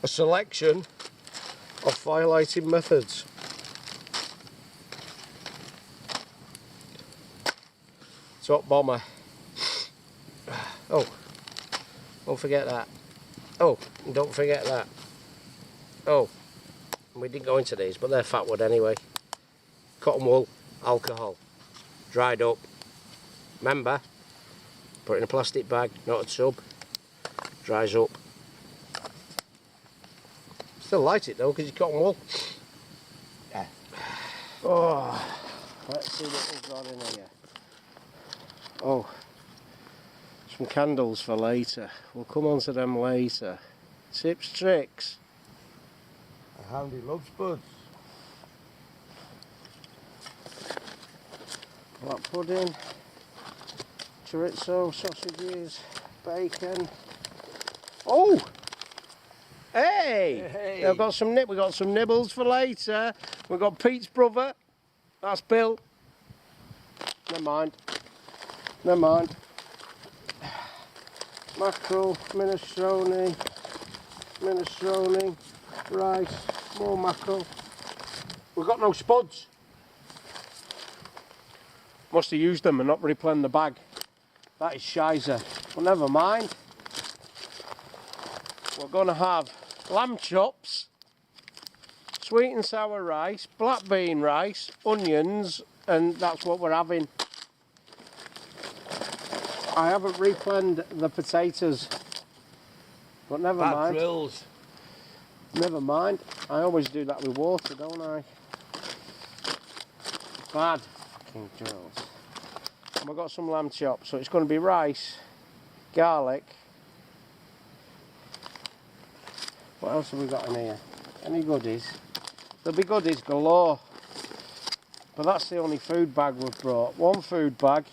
[SPEAKER 1] A selection of firelighting methods. Top bomber. Oh, don't forget that. Oh, don't forget that. Oh, we didn't go into these, but they're Fatwood anyway. Cotton wool, alcohol. Dried up. Remember, put it in a plastic bag, not a tub. Dries up. Still light it though, because it's cotton wool.
[SPEAKER 2] Yeah.
[SPEAKER 1] Oh, let's see what we've got in here. Oh, some candles for later. We'll come on to them later. Tips, tricks.
[SPEAKER 2] A handy LuvSpudz.
[SPEAKER 1] Black pudding, chorizo, sausages, bacon. Oh, hey!
[SPEAKER 2] Hey.
[SPEAKER 1] I've got some we got some nibbles for later. We've got Pete's brother. That's Bill. Never mind. Never mind. Mackerel, minestrone, rice, more mackerel. We've got no spuds. Must have used them and not replenished the bag. That is shizer. Well, never mind. We're going to have lamb chops, sweet and sour rice, black bean rice, onions, and that's what we're having. I haven't replenished the potatoes, but never
[SPEAKER 2] Bad
[SPEAKER 1] mind.
[SPEAKER 2] drills.
[SPEAKER 1] Never mind. I always do that with water, don't I? Bad fucking drills. And we've got some lamb chops, so it's going to be rice, garlic. What else have we got in here? Any goodies? There'll be goodies galore. But that's the only food bag we've brought. One food bag.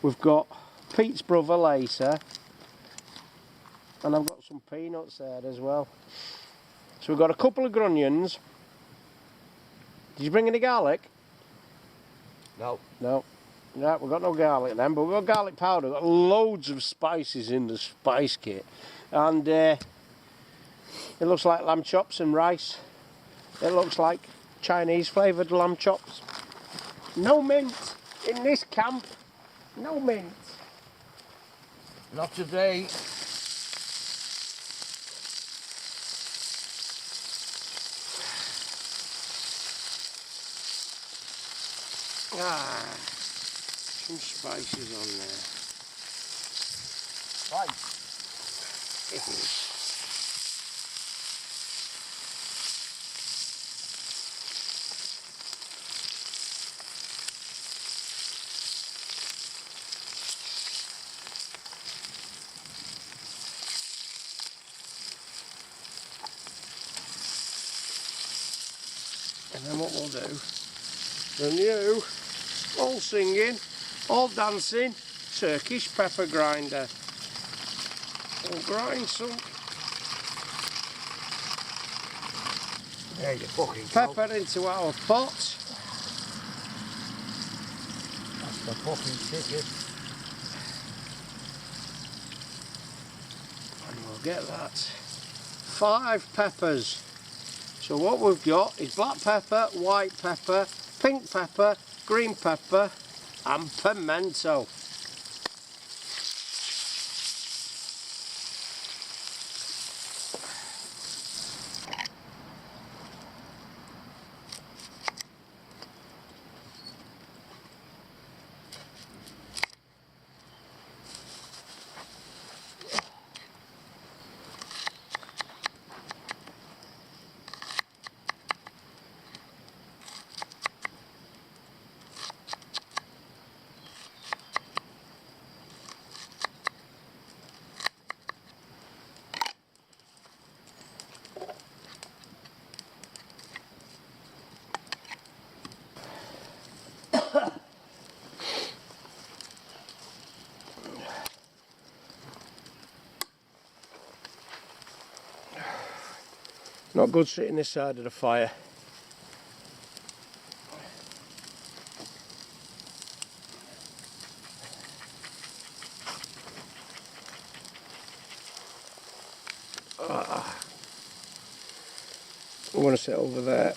[SPEAKER 1] We've got Pete's brother later. And I've got some peanuts there as well. So we've got a couple of grunions. Did you bring any garlic?
[SPEAKER 2] No.
[SPEAKER 1] No. No, we've got no garlic then, but we've got garlic powder. We've got loads of spices in the spice kit. And it looks like lamb chops and rice. It looks like Chinese flavoured lamb chops. No mint in this camp. No mint.
[SPEAKER 2] Not today.
[SPEAKER 1] Ah, some spices on there.
[SPEAKER 2] Right.
[SPEAKER 1] And then what we'll do, then you, all singing, all dancing, Turkish pepper grinder. We'll grind some
[SPEAKER 2] There you fucking go.
[SPEAKER 1] pepper into our pot.
[SPEAKER 2] That's the fucking ticket.
[SPEAKER 1] And we'll get that. 5 peppers. So what we've got is black pepper, white pepper, pink pepper, green pepper and pimento. Not good sitting this side of the fire. I'm going to sit over there.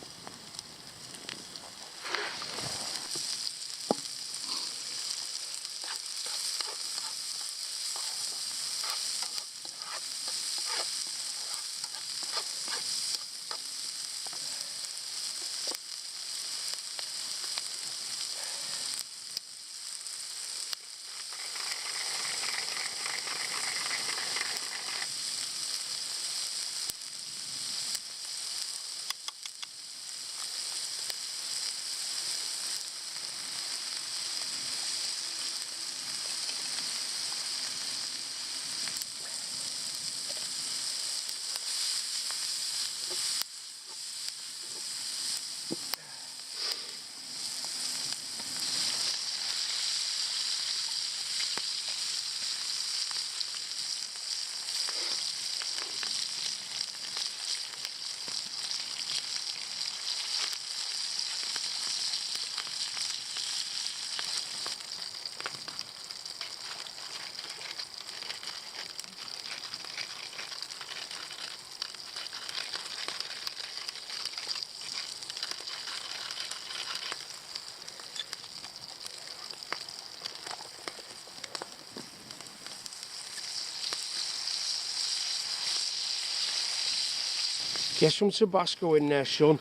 [SPEAKER 1] Get some Tabasco in there, son.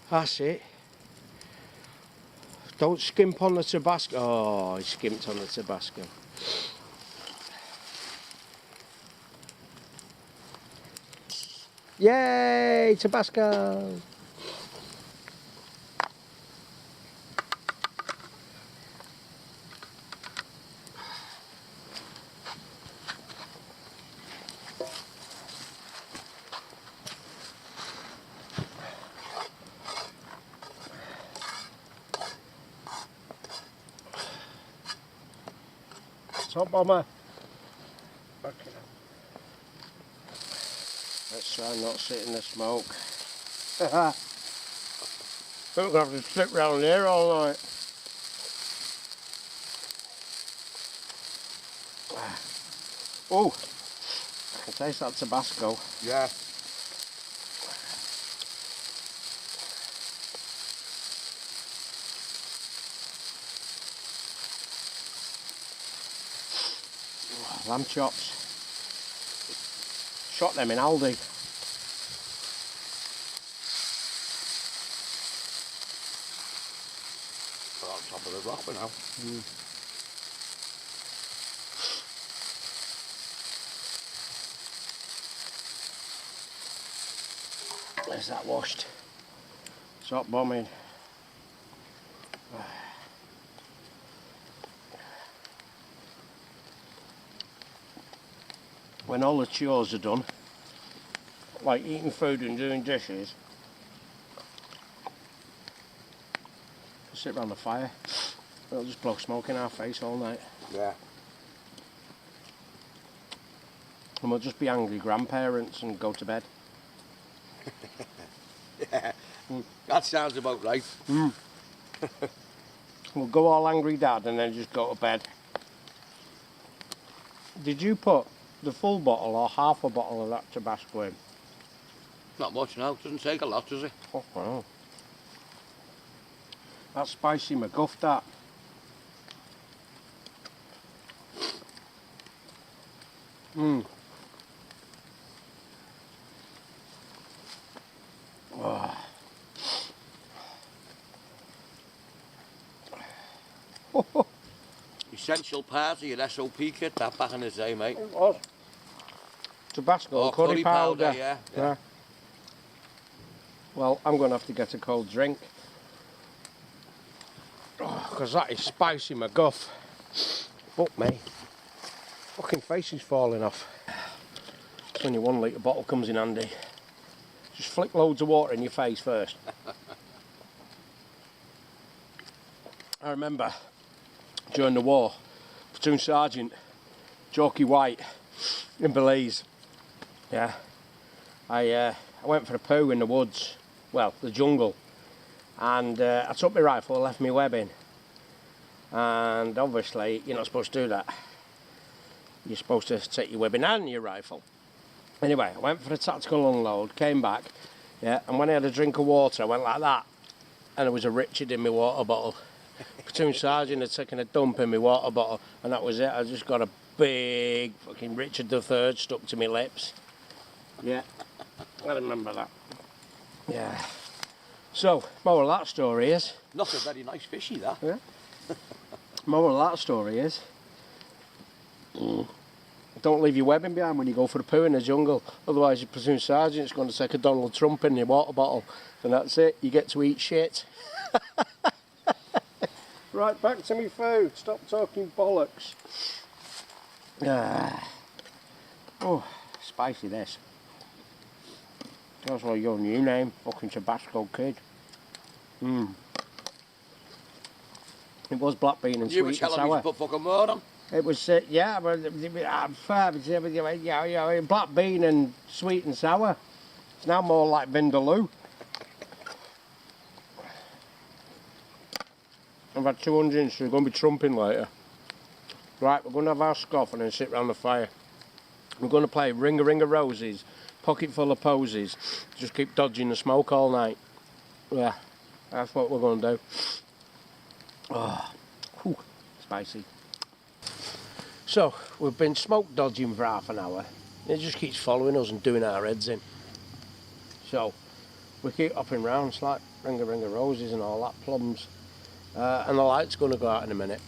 [SPEAKER 1] That's it. Don't skimp on the Tabasco. Oh, he skimped on the Tabasco. Yay, Tabasco! Top bomber. Okay. Let's try not sit in the smoke. We're going to have to sit round here all night. Oh, I can taste that Tabasco.
[SPEAKER 2] Yeah.
[SPEAKER 1] Lamb chops. Shot them in Aldi.
[SPEAKER 2] We're on top of the rock now.
[SPEAKER 1] There's that washed. Top bombing. When all the chores are done, like eating food and doing dishes, sit around the fire. We'll just blow smoke in our face all night. Yeah. And we'll just be angry grandparents and go to bed.
[SPEAKER 2] Yeah, that sounds about right.
[SPEAKER 1] We'll go all angry dad and then just go to bed. Did you put the full bottle or half a bottle of that Tabasco in?
[SPEAKER 2] Not much now, doesn't take a lot, does it?
[SPEAKER 1] Oh, wow. That's spicy McGuff, that. Oh.
[SPEAKER 2] Essential part of your SOP kit, that back in the day, mate.
[SPEAKER 1] It was. Tabasco, curry powder.
[SPEAKER 2] Yeah.
[SPEAKER 1] Well, I'm going to have to get a cold drink. Because that is spicy McGuff. Fuck me. Fucking face is falling off. It's when your 1 litre bottle comes in handy. Just flick loads of water in your face first. I remember during the war, platoon sergeant Jorky White in Belize. Yeah, I went for a poo in the woods, well, the jungle, and I took my rifle and left my web in. And obviously, you're not supposed to do that. You're supposed to take your web in and your rifle. Anyway, I went for a tactical unload, came back, yeah, and when I had a drink of water, I went like that, and there was a Richard in my water bottle. Platoon sergeant had taken a dump in my water bottle, and that was it. I just got a big fucking Richard III stuck to my lips. Yeah, I remember that. Yeah. So, moral of that story is...
[SPEAKER 2] Not a very nice fishy, that.
[SPEAKER 1] Yeah. Moral of that story is... Don't leave your webbing behind when you go for a poo in the jungle. Otherwise your platoon sergeant's going to take a Donald Trump in your water bottle. And that's it, you get to eat shit. Right, back to me food. Stop talking bollocks. Oh, spicy this. That's like your new name, fucking Tabasco Kid. It was black bean and
[SPEAKER 2] you
[SPEAKER 1] sweet and sour.
[SPEAKER 2] You were telling me to put fucking more on?
[SPEAKER 1] It was, yeah, but black bean and sweet and sour. It's now more like Vindaloo. I've had 2 onions, so we're going to be trumping later. Right, we're going to have our scoff and then sit round the fire. We're going to play Ring a Ring of Roses, Pocket Full of Posies. Just keep dodging the smoke all night. Yeah, that's what we're going to do. Oh, whew, spicy. So, we've been smoke dodging for half an hour. It just keeps following us and doing our heads in. So, we keep hopping round, it's like Ring a Ring of Roses and all that, plums. And the light's going to go out in a minute.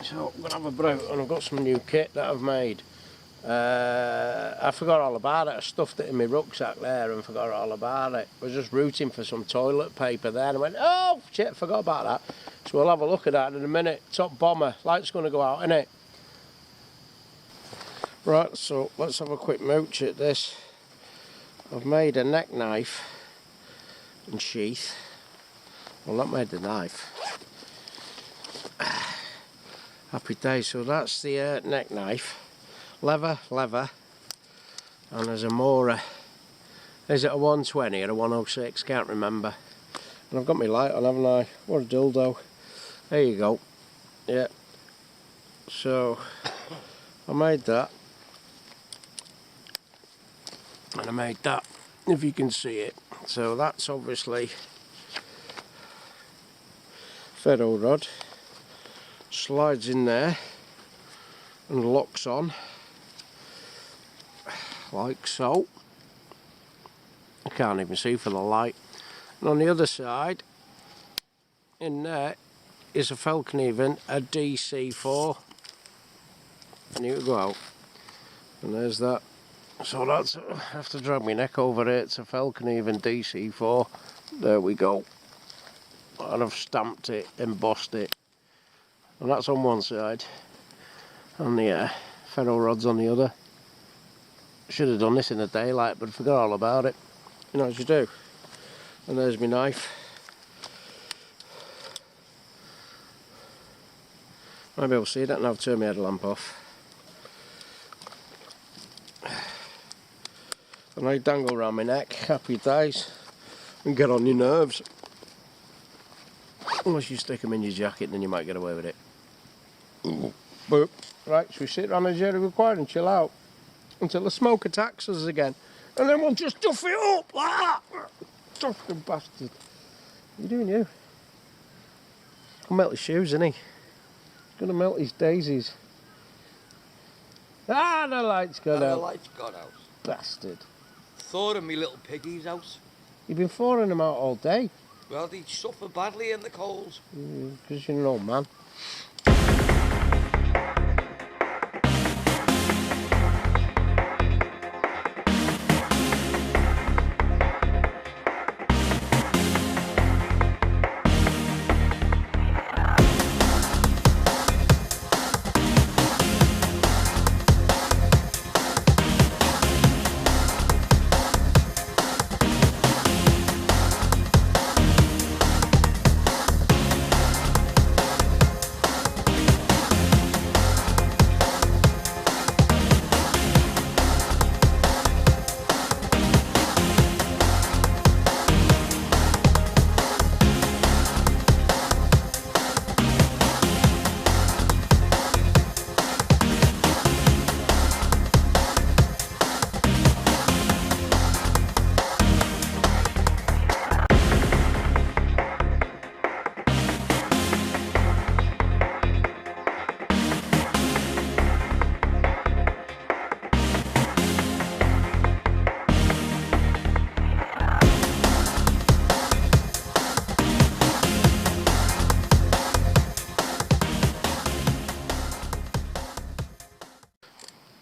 [SPEAKER 1] So, I'm going to have a brew, and I've got some new kit that I've made. I forgot all about it. I stuffed it in my rucksack there and forgot all about it. I was just rooting for some toilet paper there and I went, oh shit, I forgot about that. So we'll have a look at that in a minute. Top bomber, light's going to go out, innit? Right, so let's have a quick mooch at this. I've made a neck knife and sheath. Well, not made the knife. Happy day. So that's the neck knife. Leather, and there's a Mora. Is it a 120 or a 106? Can't remember. And I've got my light on, haven't I? What a dildo. There you go. Yeah. So I made that. And I made that, if you can see it. So that's obviously ferro rod. Slides in there and locks on. Like so. I can't even see for the light. And on the other side, in there, is a Falcon event, a DC4. And you go out. And there's that. So that's, I have to drag my neck over it. It's a Falcon event DC4. There we go. And I've stamped it, embossed it. And that's on one side. And the ferro rod's on the other. Should have done this in the daylight, but I forgot all about it. You know, as you do. And there's my knife. Maybe I'll see that now. Turn my headlamp off. And I dangle around my neck, happy days, and get on your nerves. Unless you stick them in your jacket, then you might get away with it. But, right, so we sit around as area required and chill out until the smoke attacks us again. And then we'll just duff it up like that. Fucking bastard. What are you doing, you? He'll melt his shoes, isn't he? He's gonna melt his daisies. Ah, the light's gone out.
[SPEAKER 2] The light's gone out.
[SPEAKER 1] Bastard.
[SPEAKER 2] Thought of me little piggy's house.
[SPEAKER 1] You've been thawing them out all day.
[SPEAKER 2] Well, they suffer badly in the cold.
[SPEAKER 1] Because you're an old man.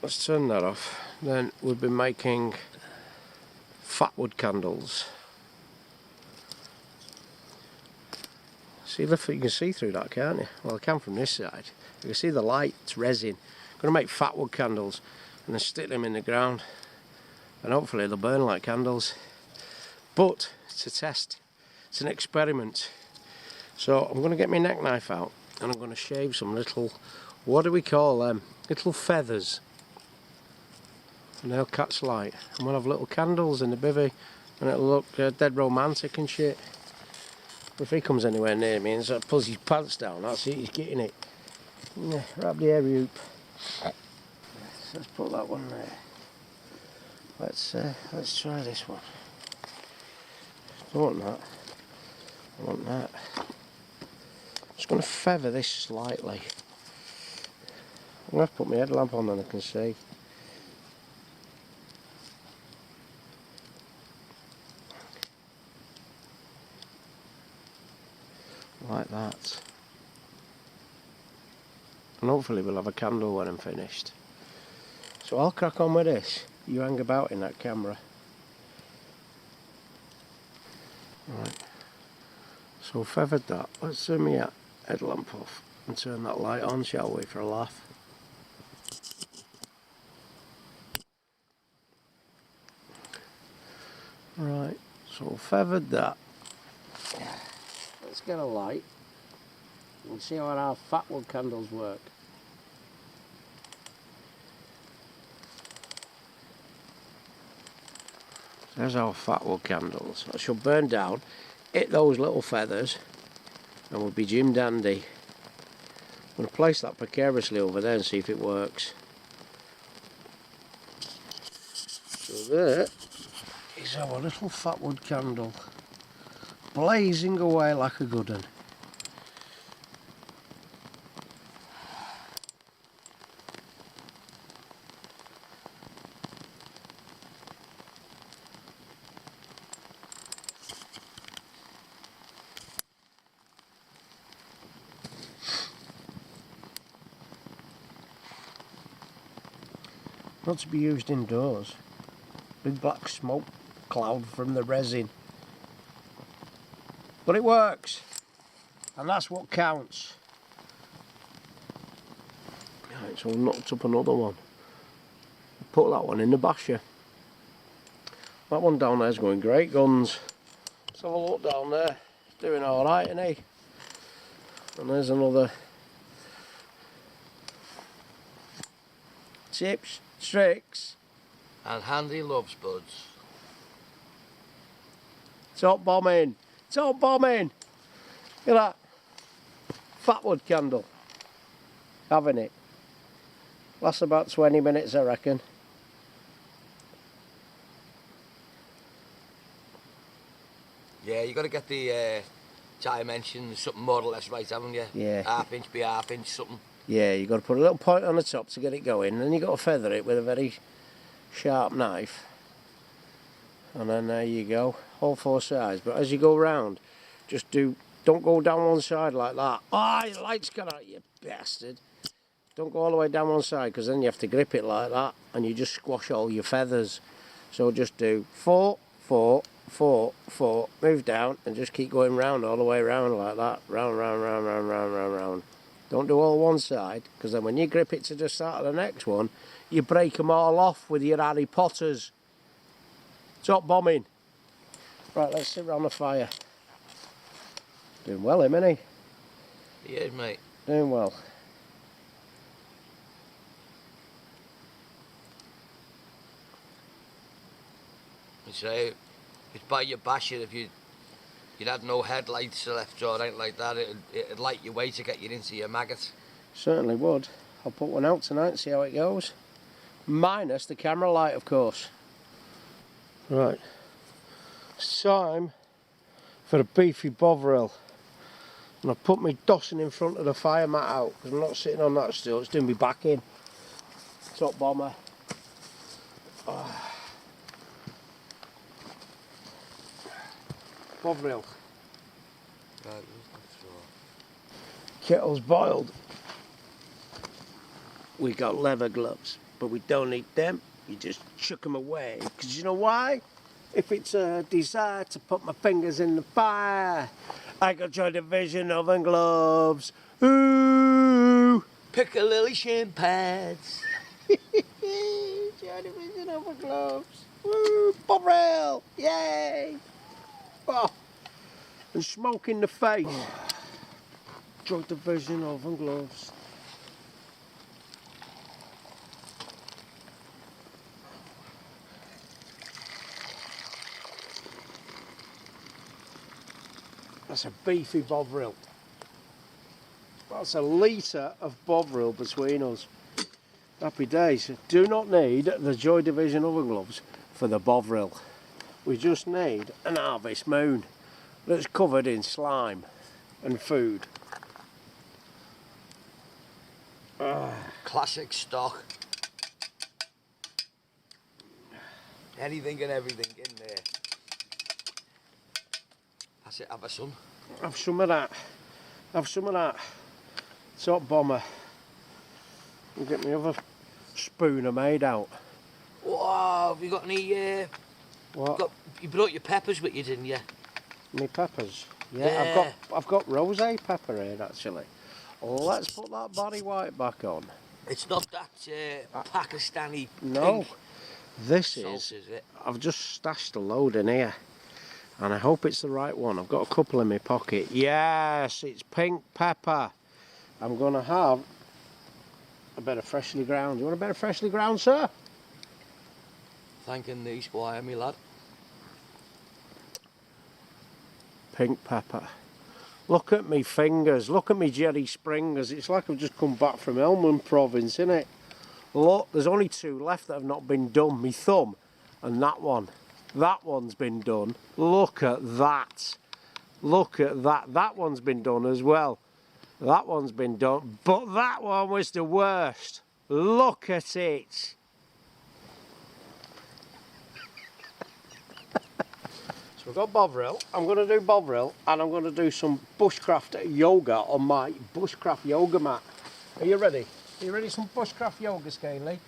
[SPEAKER 1] Let's turn that off. Then we've been making Fatwood candles. See, look, you can see through that, can't you? Well, I can from this side. You can see the light, it's resin. I'm going to make Fatwood candles and then stick them in the ground. And hopefully they'll burn like candles. But it's a test. It's an experiment. So I'm going to get my neck knife out and I'm going to shave some little, what do we call them? Little feathers. And they'll catch light. And we'll have little candles in the bivvy and it'll look dead romantic and shit. But if he comes anywhere near me and pulls his pants down, that's it, he's getting it. Yeah, wrap the airy hoop. Let's put that one there. Let's try this one. I want that. I want that. Just going to feather this slightly. I'm going to have to put my headlamp on then I can see. Like that. And hopefully we'll have a candle when I'm finished. So I'll crack on with this. You hang about in that camera. Right. So I've feathered that. Let's turn my headlamp off and turn that light on, shall we, for a laugh. Right, so I've feathered that. Let's get a light and see how our Fatwood candles work. There's our Fatwood candles. I shall burn down, hit those little feathers, and we'll be Jim Dandy. I'm going to place that precariously over there and see if it works. So there is our little Fatwood candle, blazing away like a good one. Not to be used indoors. Big black smoke cloud from the resin. But it works. And that's what counts. Right, so I knocked up another one. Put that one in the basher. That one down there's going great guns. Let's have a look down there. It's doing alright, isn't he? And there's another tips, tricks,
[SPEAKER 2] and handy LuvSpudz.
[SPEAKER 1] Top bombing, top bombing. Look at that. Fatwood candle. Having it. Lasts about 20 minutes, I reckon.
[SPEAKER 2] Yeah, you got to get the dimensions, something more or less right, haven't you?
[SPEAKER 1] Yeah.
[SPEAKER 2] Half inch by half inch, something.
[SPEAKER 1] Yeah, you've got to put a little point on the top to get it going, and then you've got to feather it with a very sharp knife. And then there you go, all four sides. But as you go round, just don't go down one side like that. Ah, your light's gone out, you bastard. Don't go all the way down one side, because then you have to grip it like that, and you just squash all your feathers. So just do 4, 4, 4, 4, move down, and just keep going round all the way round like that. Round, round, round, round, round, round, round. Don't do all one side, because then when you grip it to the start of the next one, you break them all off with your Harry Potters. Top bombing. Right, let's sit round the fire. Doing well, him, isn't he?
[SPEAKER 2] He is, mate.
[SPEAKER 1] Doing well.
[SPEAKER 2] You say, it's by your basher if you'd had no headlights left or anything like that, it'd light your way to get you into your maggot.
[SPEAKER 1] Certainly would. I'll put one out tonight and see how it goes. Minus the camera light, of course. Right. It's time for a beefy bovril. And I've put my dossing in front of the fire mat out, because I'm not sitting on that still, it's doing me back in. Top bomber. Bovril.
[SPEAKER 2] Right,
[SPEAKER 1] Kettle's boiled. We got leather gloves, but we don't need them. You just chuck them away. Because you know why? If it's a desire to put my fingers in the fire, I got Joy Division oven gloves. Ooh!
[SPEAKER 2] Piccalilli shin pads.
[SPEAKER 1] Joy Division oven gloves. Woo! Bovril! Yay! Oh. And smoke in the face. Joy Division oven gloves. That's a beefy bovril. That's a litre of bovril between us. Happy days. Do not need the Joy Division oven gloves for the bovril. We just need an harvest moon that's covered in slime and food.
[SPEAKER 2] Classic stock. Anything and everything in there. That's it, have a son.
[SPEAKER 1] Have some of that. Have some of that. Top bomber. I'll get my other spooner made out.
[SPEAKER 2] Wow, have you got any,
[SPEAKER 1] What?
[SPEAKER 2] you brought your peppers with you, didn't you?
[SPEAKER 1] My peppers. Yeah, I've got rosé pepper here actually. Let's put that body white back on.
[SPEAKER 2] It's not that Pakistani
[SPEAKER 1] No,
[SPEAKER 2] pink
[SPEAKER 1] this
[SPEAKER 2] sauce, is it?
[SPEAKER 1] I've just stashed a load in here, and I hope it's the right one. I've got a couple in my pocket. Yes, it's pink pepper. I'm gonna have a bit of freshly ground. You want a bit of freshly ground, sir?
[SPEAKER 2] Thanking the squire, me lad.
[SPEAKER 1] Pink pepper. Look at me fingers, look at me Jerry Springers. It's like I've just come back from Helmand province, innit? Look, there's only two left that have not been done. Me thumb and that one. That one's been done. Look at that. Look at that. That one's been done as well. That one's been done. But that one was the worst. Look at it. We've got Bovril. I'm going to do Bovril and I'm going to do some Bushcraft yoga on my Bushcraft yoga mat. Are you ready? Are you ready for some Bushcraft yoga, Scaly?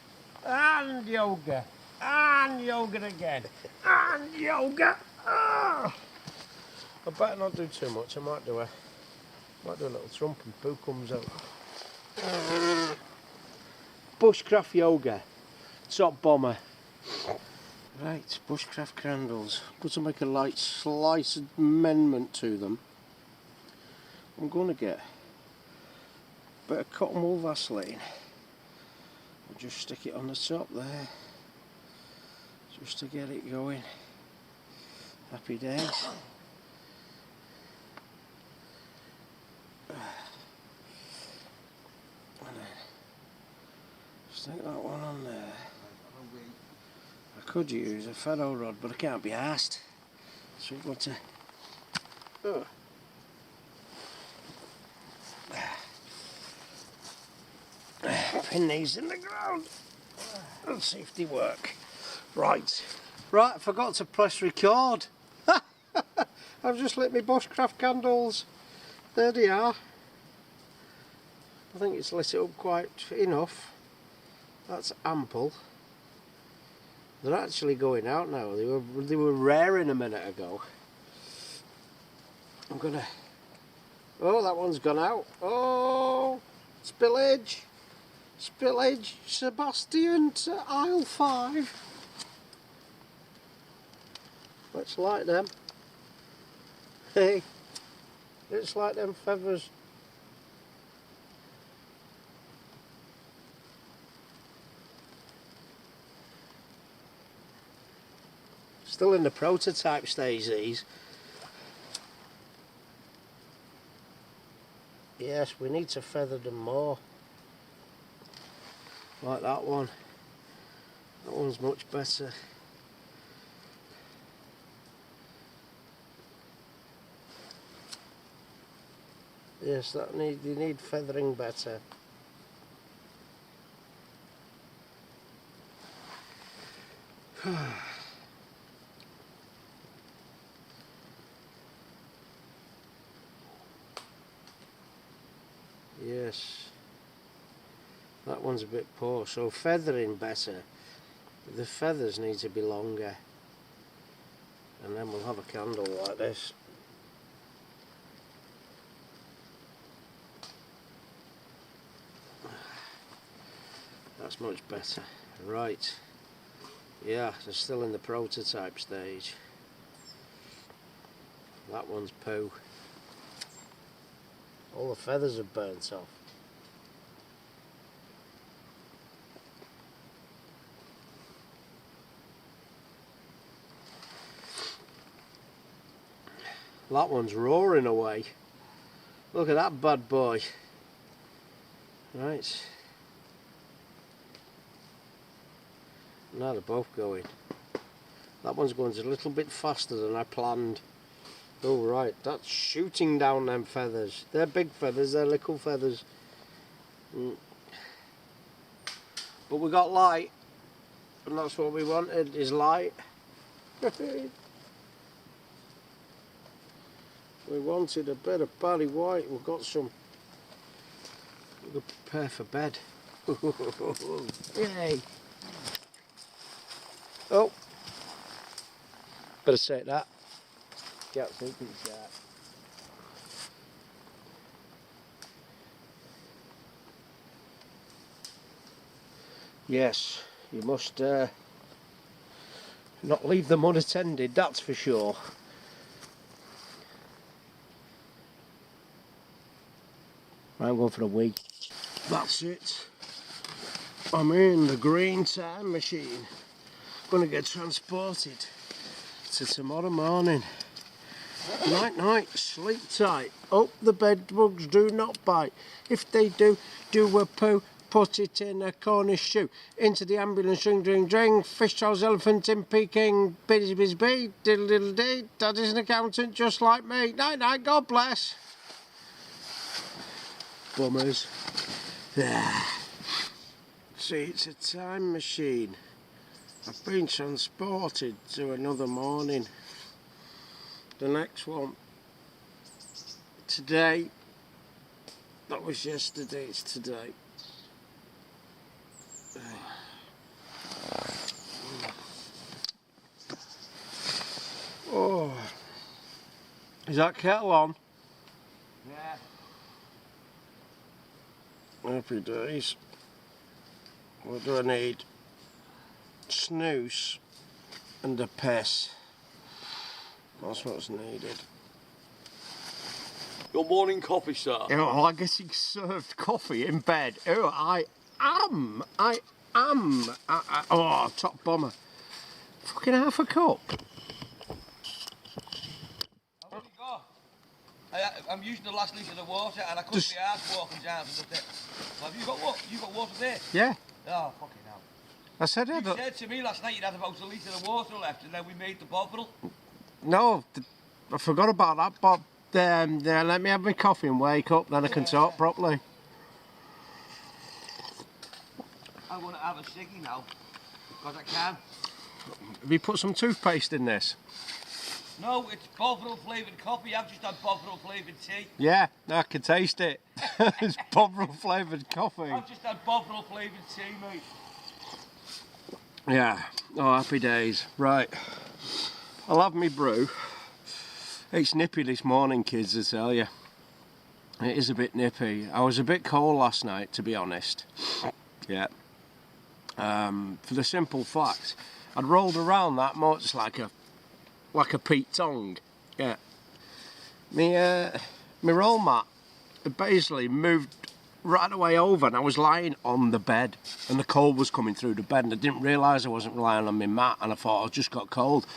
[SPEAKER 1] And yoga. And yoga again. And yoga. Ah. I better not do too much. I might do a little trump and poo comes out. Bushcraft yoga. Top bomber. Right, Bushcraft candles. I'm going to make a light slight amendment to them. I'm going to get a bit of cotton wool Vaseline and just stick it on the top there, just to get it going. Happy days. And then stick that one on there. I could use a ferro rod, but I can't be arsed, so we've got to pin these in the ground and see if they work. Right, I forgot to press record. I've just lit my Bushcraft candles. There they are. I think it's lit it up quite enough. That's ample. They're actually going out now. They were raring a minute ago. I'm gonna. Oh, that one's gone out. Oh, spillage. Spillage, Sebastian to aisle 5. Let's light them. Hey, let's light them feathers. Still in the prototype stage, these. Yes, we need to feather them more. Like that one. That one's much better. Yes, you need feathering better. Yes. That one's a bit poor, so feathering better. The feathers need to be longer, and then we'll have a candle like this. That's much better. Right. Yeah, they're still in the prototype stage. That one's poo. All the feathers are burnt off. That one's roaring away. Look at that bad boy. Right. Now they're both going. That one's going a little bit faster than I planned. Oh right, that's shooting down them feathers. They're big feathers, they're little feathers. But we got light, and that's what we wanted, is light. We wanted a bit of barley white. We've got some. We'll prepare for bed. Yay! Oh, better say that. Can't think it's that. Yes, you must not leave them unattended, that's for sure. I'm going for a wee. That's it. I'm in the green time machine. Going to get transported to tomorrow morning. Night night, sleep tight. Hope the bed bugs do not bite. If they do, do a poo. Put it in a Cornish shoe. Into the ambulance, ring, ring, ring. Fish toes, elephant in Peking. Biddy, biddy, biddy. Diddle, diddle, dee. Daddy's an accountant just like me. Night night, God bless. Bummers. See, it's a time machine. I've been transported to another morning. The next one. Today. That was yesterday, it's today. Oh. Is that kettle on?
[SPEAKER 2] Yeah.
[SPEAKER 1] Happy days. What do I need? Snooze and a piss. That's what's needed.
[SPEAKER 2] Your morning coffee, sir.
[SPEAKER 1] Oh, I'm getting served coffee in bed. Oh, I Oh, top bomber. Fucking half a cup.
[SPEAKER 2] How many got? I'm using the last litre of water and I couldn't be arsed walking down to the pit. Well, have you got what? You got water there?
[SPEAKER 1] Yeah.
[SPEAKER 2] Oh, fucking hell.
[SPEAKER 1] I said
[SPEAKER 2] You
[SPEAKER 1] it.
[SPEAKER 2] said to me last night you'd had about a litre of water left and then we made the bovril.
[SPEAKER 1] No, I forgot about that, but let me have my coffee and wake up, then I can talk properly.
[SPEAKER 2] I want to have a ciggy now, because I can.
[SPEAKER 1] Have you put some toothpaste in this?
[SPEAKER 2] No, it's bovril flavoured coffee. I've just had bovril flavoured tea.
[SPEAKER 1] Yeah, I can taste it. It's bovril flavoured coffee.
[SPEAKER 2] I've just had bovril flavoured tea, mate.
[SPEAKER 1] Yeah, oh happy days. Right, I'll have me brew. It's nippy this morning, kids, I tell you. It is a bit nippy. I was a bit cold last night, to be honest. Yeah. For the simple fact, I'd rolled around that much like a peat tongue. Yeah. My roll mat basically moved right away over, and I was lying on the bed, and the cold was coming through the bed, and I didn't realise I wasn't lying on my mat, and I thought I just got cold.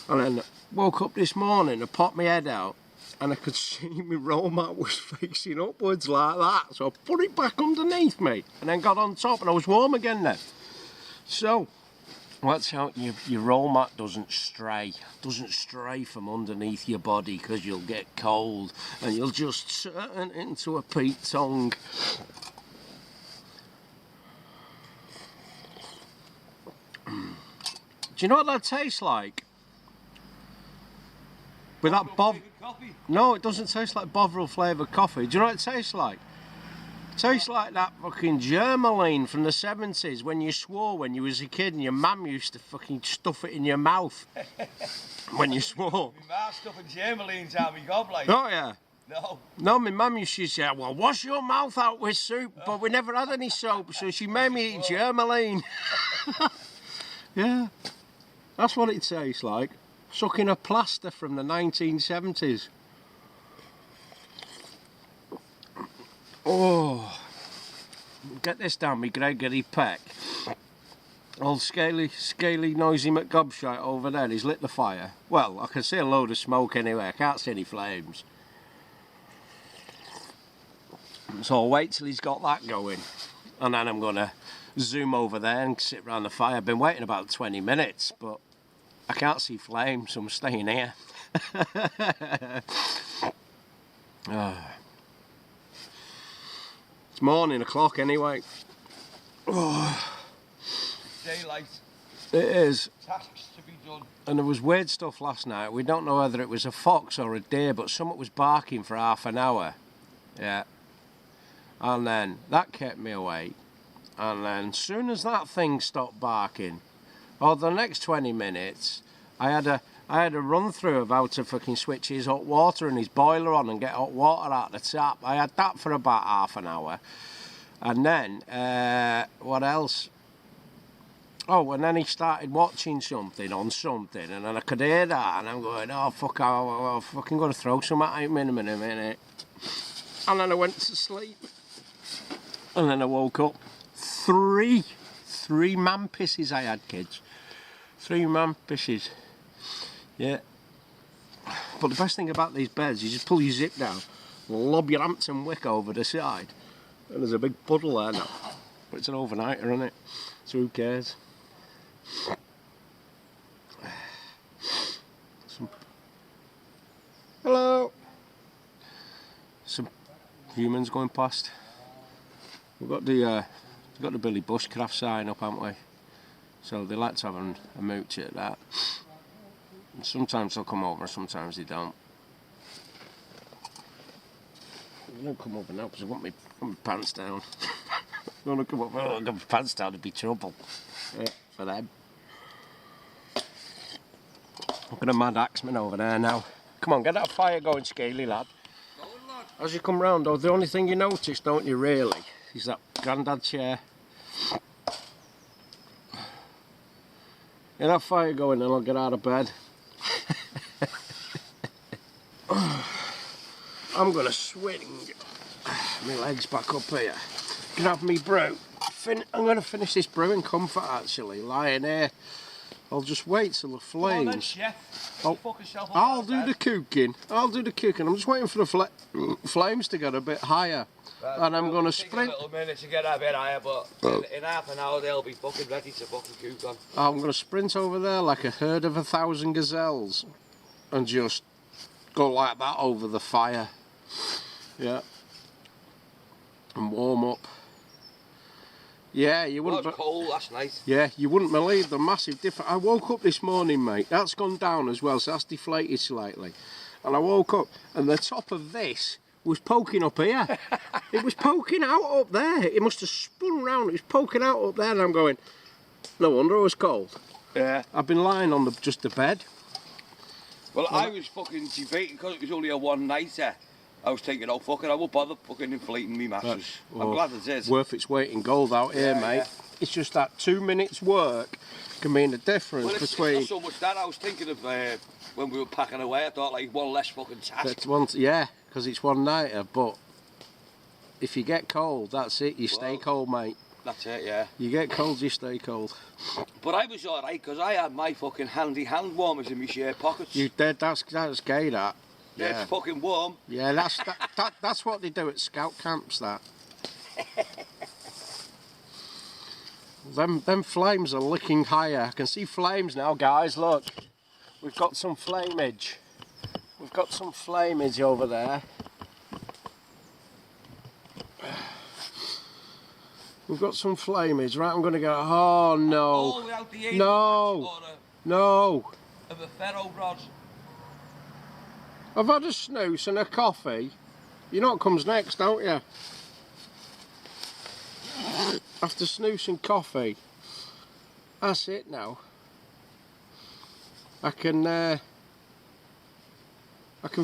[SPEAKER 1] And then woke up this morning, I popped my head out, and I could see my roll mat was facing upwards like that. So I put it back underneath me, and then got on top, and I was warm again then. So, watch out your roll mat doesn't stray from underneath your body, because you'll get cold, and you'll just turn into a peat tongue. Do you know what that tastes like? With that No, it doesn't taste like bovril flavoured coffee. Do you know what it tastes like? It tastes like that fucking germaline from the 70s when you swore when you was a kid and your mum used to fucking stuff it in your mouth when you swore.
[SPEAKER 2] My mum stuffing germalines out my gob, like.
[SPEAKER 1] Oh yeah.
[SPEAKER 2] No.
[SPEAKER 1] No, my mum used to say, well, wash your mouth out with soup, but we never had any soap, so she made me eat germaline. Yeah, that's what it tastes like. Sucking a plaster from the 1970s. Oh, get this down me Gregory Peck. Old scaly, noisy McGobshite over there, he's lit the fire. Well, I can see a load of smoke anyway, I can't see any flames. So I'll wait till he's got that going, and then I'm going to zoom over there and sit around the fire. I've been waiting about 20 minutes, but I can't see flames, so I'm staying here. It's morning o'clock anyway.
[SPEAKER 2] Daylight.
[SPEAKER 1] It is.
[SPEAKER 2] Tasks to be done.
[SPEAKER 1] And there was weird stuff last night. We don't know whether it was a fox or a deer, but something was barking for half an hour. Yeah. And then that kept me awake. And then as soon as that thing stopped barking, the next 20 minutes, I had a run through of how to fucking switch his hot water and his boiler on and get hot water out the tap. I had that for about half an hour. And then, what else? Oh, and then he started watching something on something, and then I could hear that, and I'm going, oh fuck, I'm fucking going to throw some at him in a minute. And then I went to sleep. And then I woke up. Three man pisses I had, kids. 3 man pisses. Yeah. But the best thing about these beds, you just pull your zip down, lob your Hampton wick over the side, and there's a big puddle there now. But it's an overnighter, isn't it? So who cares? Hello. Some humans going past. We've got the Billy Bushcraft sign up, haven't we? So they like to have a mooch at that. And sometimes they'll come over, sometimes they don't. They won't come over now because I want my pants down. They want to come over, I've got my pants down, it'd be trouble. Yeah, for them. Look at a mad axeman over there now. Come on, get that fire going, Scaly lad. As you come round, though, the only thing you notice, don't you really, is that granddad chair. Get that fire going and I'll get out of bed. I'm going to swing my legs back up here, grab me brew gonna finish this brew in comfort actually, lying here. I'll just wait till the flames.
[SPEAKER 2] Come on then, chef.
[SPEAKER 1] I'll do the cooking. I'll do the cooking. I'm just waiting for the flames to get a bit higher.
[SPEAKER 2] Right,
[SPEAKER 1] and I'm going to sprint.
[SPEAKER 2] Take a little minute to get a bit higher, but in half an hour they'll be fucking ready to fucking cook on.
[SPEAKER 1] I'm going to sprint over there like a herd of 1,000 gazelles and just go like that over the fire. Yeah. And warm up. Yeah, you wouldn't.
[SPEAKER 2] It was cold last night.
[SPEAKER 1] Yeah, you wouldn't believe the massive difference. I woke up this morning, mate. That's gone down as well, so that's deflated slightly. And I woke up, and the top of this was poking up here. It was poking out up there. It must have spun round. It was poking out up there, and I'm going, no wonder I was cold.
[SPEAKER 2] Yeah.
[SPEAKER 1] I've been lying on just the bed.
[SPEAKER 2] Well, I was fucking debating because it was only a one-nighter. I was thinking, oh fuck it, I won't bother fucking inflating me mattress. I'm glad it is.
[SPEAKER 1] Worth its weight in gold out here, mate. Yeah. It's just that 2 minutes work can mean the difference between...
[SPEAKER 2] It's not so much that, I was thinking of when we were packing away, I thought like one less fucking task.
[SPEAKER 1] Yeah, because it's one nighter, but if you get cold, that's it, you stay cold, mate.
[SPEAKER 2] That's it, yeah.
[SPEAKER 1] You get cold, you stay cold.
[SPEAKER 2] But I was alright, because I had my fucking handy hand warmers in my shirt pockets.
[SPEAKER 1] You did, that's gay, that.
[SPEAKER 2] Yeah, it's fucking warm.
[SPEAKER 1] Yeah, that's what they do at scout camps, that. Them flames are licking higher. I can see flames now, guys, look. We've got some flameage. We've got some flameage over there. We've got some flameage, right? I'm going to go, oh no.
[SPEAKER 2] Oh, without the
[SPEAKER 1] no.
[SPEAKER 2] Of a ferro rod.
[SPEAKER 1] I've had a snooze and a coffee. You know what comes next, don't you? After snooze and coffee. That's it now. I can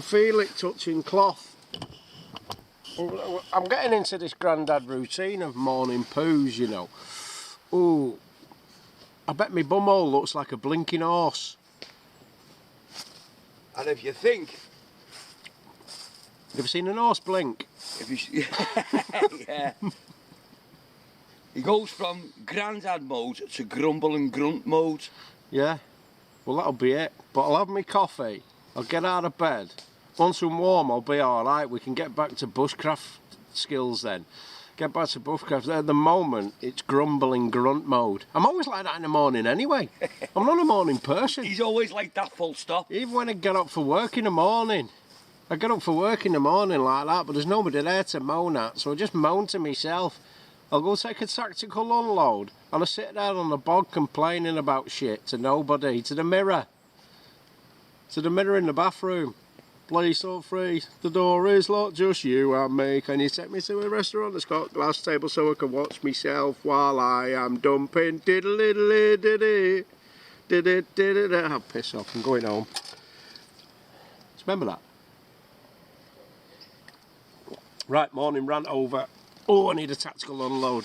[SPEAKER 1] feel it touching cloth. I'm getting into this grandad routine of morning poos, you know. Ooh, I bet my bumhole looks like a blinking horse.
[SPEAKER 2] And if you think...
[SPEAKER 1] You ever seen an horse blink?
[SPEAKER 2] If you, yeah. He goes from grandad mode to grumble and grunt mode.
[SPEAKER 1] Yeah. Well, that'll be it. But I'll have my coffee. I'll get out of bed. Once I'm warm, I'll be all right. We can get back to bushcraft skills then. Get back to bushcraft. At the moment, it's grumbling grunt mode. I'm always like that in the morning anyway. I'm not a morning person.
[SPEAKER 2] He's always like that, full stop.
[SPEAKER 1] Even when I get up for work in the morning. I get up for work in the morning like that, but there's nobody there to moan at, so I just moan to myself. I'll go take a tactical unload, and I sit there on the bog complaining about shit to nobody, to the mirror. To the mirror in the bathroom. Please feel free, the door is locked, just you and me. Can you take me to a restaurant that's got a glass table so I can watch myself while I am dumping? Diddle-diddle-diddle-diddle. Diddle-diddle-diddle. I'll piss off, I'm going home. Just remember that. Right, morning rant over. Oh, I need a tactical unload.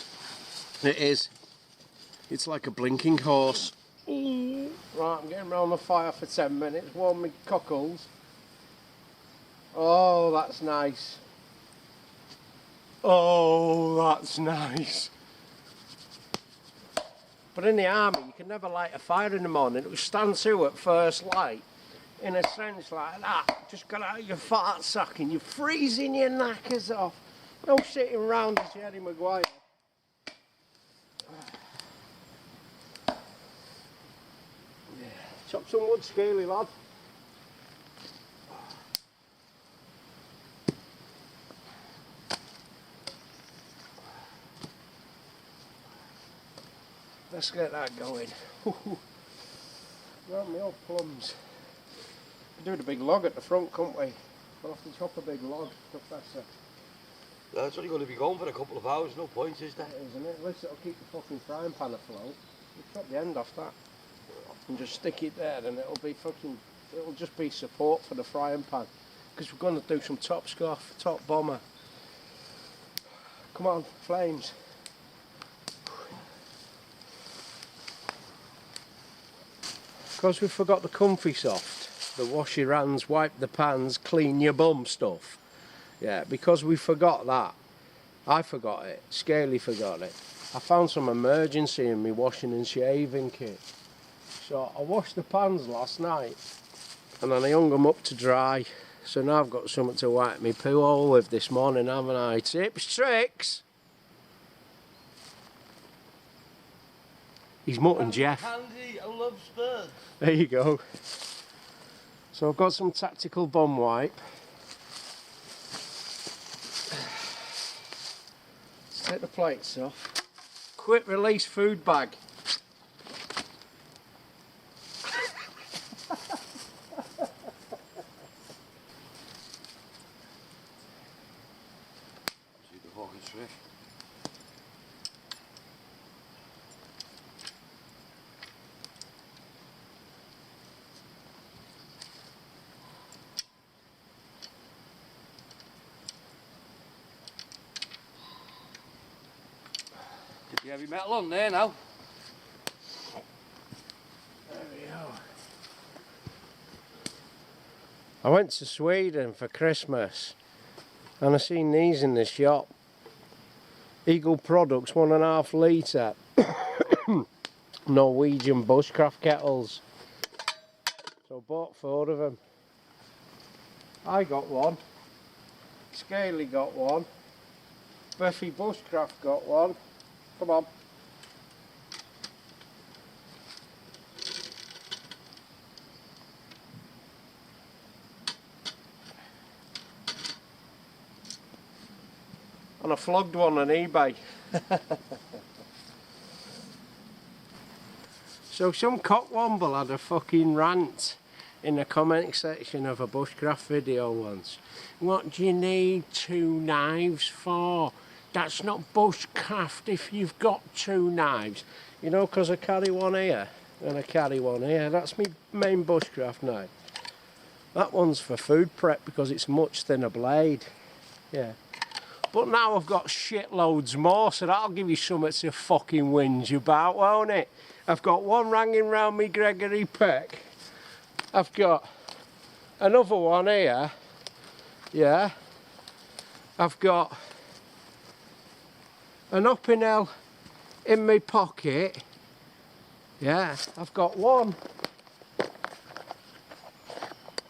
[SPEAKER 1] It is. It's like a blinking horse. Ooh. Right, I'm getting round the fire for 10 minutes. Warm my cockles. Oh, that's nice. Oh, that's nice. But in the army, you can never light a fire in the morning. It was stand to at first light. In a sense like that, just got out of your fart sack and you're freezing your knackers off. No sitting round as Jerry Maguire. Yeah. Chop some wood, Scaly lad. Let's get that going. Right, my old plums. Do the big log at the front, can't we? We'll have to chop a big log, Professor.
[SPEAKER 2] That's only going to be going for a couple of hours, no point, is there?
[SPEAKER 1] Isn't it? At least it'll keep the fucking frying pan afloat. You chop the end off that and just stick it there, and it'll be fucking. It'll just be support for the frying pan. Because we're going to do some top scoff, top bomber. Come on, flames. Because we forgot the comfy soft, the wash your hands, wipe the pans, clean your bum stuff. Yeah, because we forgot that. I forgot it, Scaly forgot it. I found some emergency in my washing and shaving kit. So I washed the pans last night and then I hung them up to dry. So now I've got something to wipe my poo hole with this morning, haven't I? Tips, tricks. He's mutton Jeff.
[SPEAKER 2] Handy, I love spurs.
[SPEAKER 1] There you go. So I've got some tactical bum wipe. Let's take the plates off. Quick release food bag.
[SPEAKER 2] See the fucking thrift. Get the heavy metal on there now.
[SPEAKER 1] There we go. I went to Sweden for Christmas and I seen these in the shop. Eagle Products 1.5 litre Norwegian Bushcraft kettles. So I bought 4 of them. I got one. Scaly got one. Buffy Bushcraft got one. Come on. And I flogged one on eBay. So some cockwomble had a fucking rant in the comment section of a bushcraft video once. What do you need 2 knives for? That's not bushcraft if you've got 2 knives. You know, because I carry one here and I carry one here. That's my main bushcraft knife. That one's for food prep because it's much thinner blade. Yeah. But now I've got shitloads more, so that'll give you something to fucking whinge about, won't it? I've got one hanging round me Gregory Peck. I've got another one here. Yeah. I've got an upping L in my pocket. Yeah. I've got one.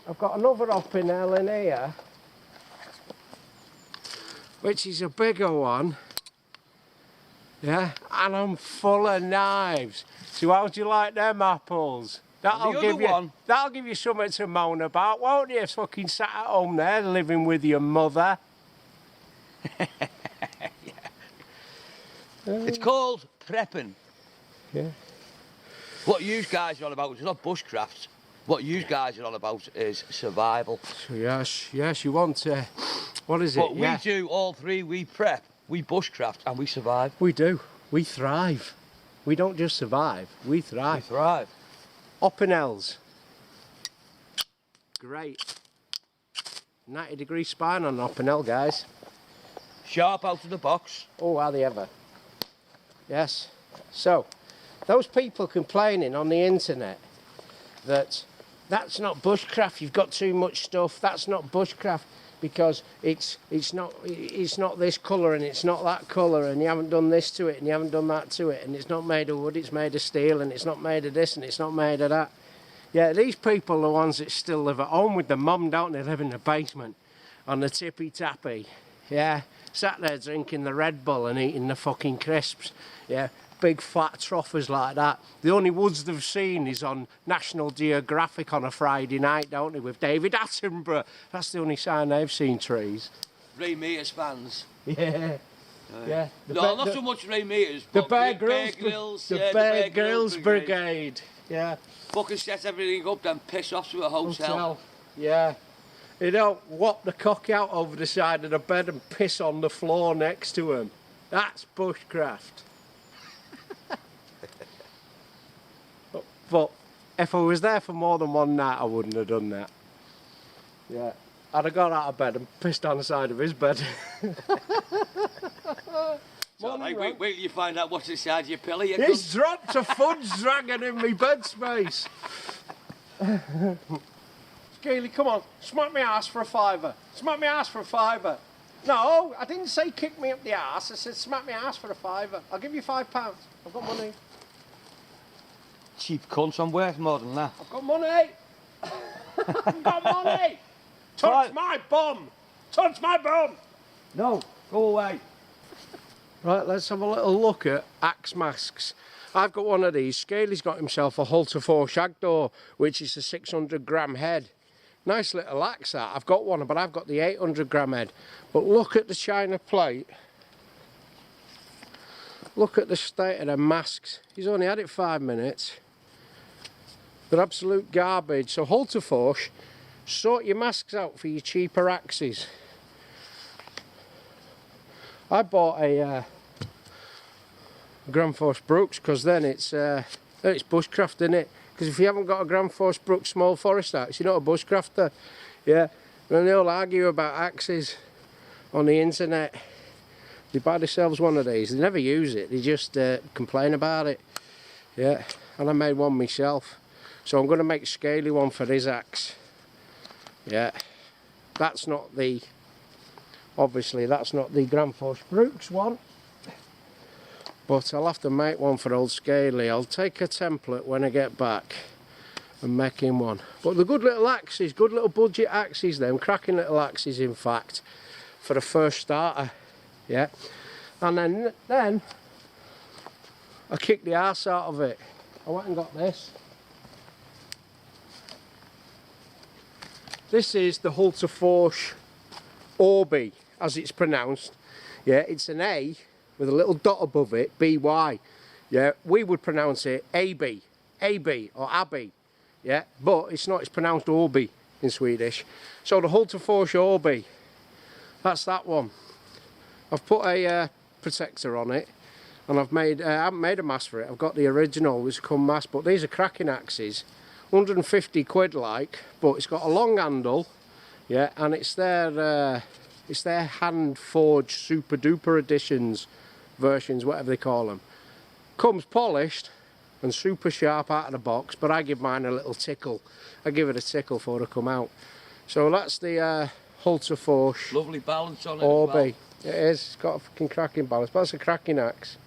[SPEAKER 1] I've got another upping L in here, which is a bigger one. Yeah, and I'm full of knives. So how'd you like them apples? That'll give you something to moan about, won't you? Fucking sat at home there living with your mother.
[SPEAKER 2] It's called prepping.
[SPEAKER 1] Yeah.
[SPEAKER 2] What you guys are on about is not bushcraft. What you guys are on about is survival.
[SPEAKER 1] So yes, you want to, what is it?
[SPEAKER 2] But we do all three. We prep, we bushcraft, and we survive.
[SPEAKER 1] We do. We thrive. We don't just survive, we thrive.
[SPEAKER 2] We thrive.
[SPEAKER 1] Opinels. Great. 90-degree spine on an Opinel, guys.
[SPEAKER 2] Sharp out of the box.
[SPEAKER 1] Oh, are they ever? Yes. So, those people complaining on the internet that that's not bushcraft, you've got too much stuff, that's not bushcraft because it's not this colour and it's not that colour and you haven't done this to it and you haven't done that to it and it's not made of wood, it's made of steel and it's not made of this and it's not made of that. Yeah, these people are the ones that still live at home with their mum, don't they? Live in the basement on the tippy tappy. Yeah, sat there drinking the Red Bull and eating the fucking crisps. Yeah, big fat troffers like that. The only woods they've seen is on National Geographic on a Friday night, don't they, with David Attenborough. That's the only sign they've seen trees.
[SPEAKER 2] Ray Meters fans.
[SPEAKER 1] Yeah. Yeah.
[SPEAKER 2] No, not so much Ray Meters, but
[SPEAKER 1] Bear Grylls Brigade. Yeah.
[SPEAKER 2] Fucking set everything up, then piss off to a hotel.
[SPEAKER 1] Yeah. You know, whop the cock out over the side of the bed and piss on the floor next to him. That's bushcraft. But if I was there for more than one night, I wouldn't have done that. Yeah. I'd have got out of bed and pissed on the side of his bed.
[SPEAKER 2] So, wait till you find out what's inside your pillow.
[SPEAKER 1] He's dropped a fudge dragon in my bed space. Scaly, come on, smack me ass for a fiver. Smack me ass for a fiver. No, I didn't say kick me up the arse. I said smack my arse for a £5. I'll give you £5. I've got money.
[SPEAKER 2] Cheap cunt, I'm worth more than that.
[SPEAKER 1] I've got money. I've got money. Touch my bum. Touch my bum.
[SPEAKER 2] No, go away.
[SPEAKER 1] Right, let's have a little look at axe masks. I've got one of these. Scaly's got himself a Halter 4 shag door, which is a 600 gram head. Nice little axe that. I've got one, but I've got the 800 gram head. But look at the china plate. Look at the state of the masks. He's only had it 5 minutes. They're absolute garbage. So Halter 4, sort your masks out for your cheaper axes. I bought a Grand Force Brooks because then it's bushcraft, isn't it? Because if you haven't got a Grand Force Brooks small forest axe, you're not a bushcrafter. Yeah. And they all argue about axes on the internet. They buy themselves one of these. They never use it. They just complain about it. Yeah. And I made one myself. So I'm going to make Scaly one for his axe. Yeah. That's not the... Obviously that's not the Grand Force Brooks one. But I'll have to make one for old Scaly. I'll take a template when I get back and make him one. But the good little axes, good little budget axes, them cracking little axes in fact, for a first starter. Yeah. And then I kicked the arse out of it. I went and got this. This is the Halter 4 Orby, as it's pronounced. Yeah, it's an A with a little dot above it, BY. Yeah, we would pronounce it AB, AB or Abby. Yeah, but it's not, it's pronounced Orby in Swedish. So the Halter 4 Orby, that's that one. I've put a protector on it, and I haven't made a mast for it. I've got the original, which come mast, but these are cracking axes. 150 quid like, but it's got a long handle, yeah, and it's their hand forged super duper editions, versions, whatever they call them. Comes polished and super sharp out of the box, but I give mine a little tickle. I give it a tickle before they come out. So that's the Halter 4.
[SPEAKER 2] Lovely balance on it
[SPEAKER 1] Orby.
[SPEAKER 2] as well.
[SPEAKER 1] It is, it's got a fucking cracking balance, but that's a cracking axe.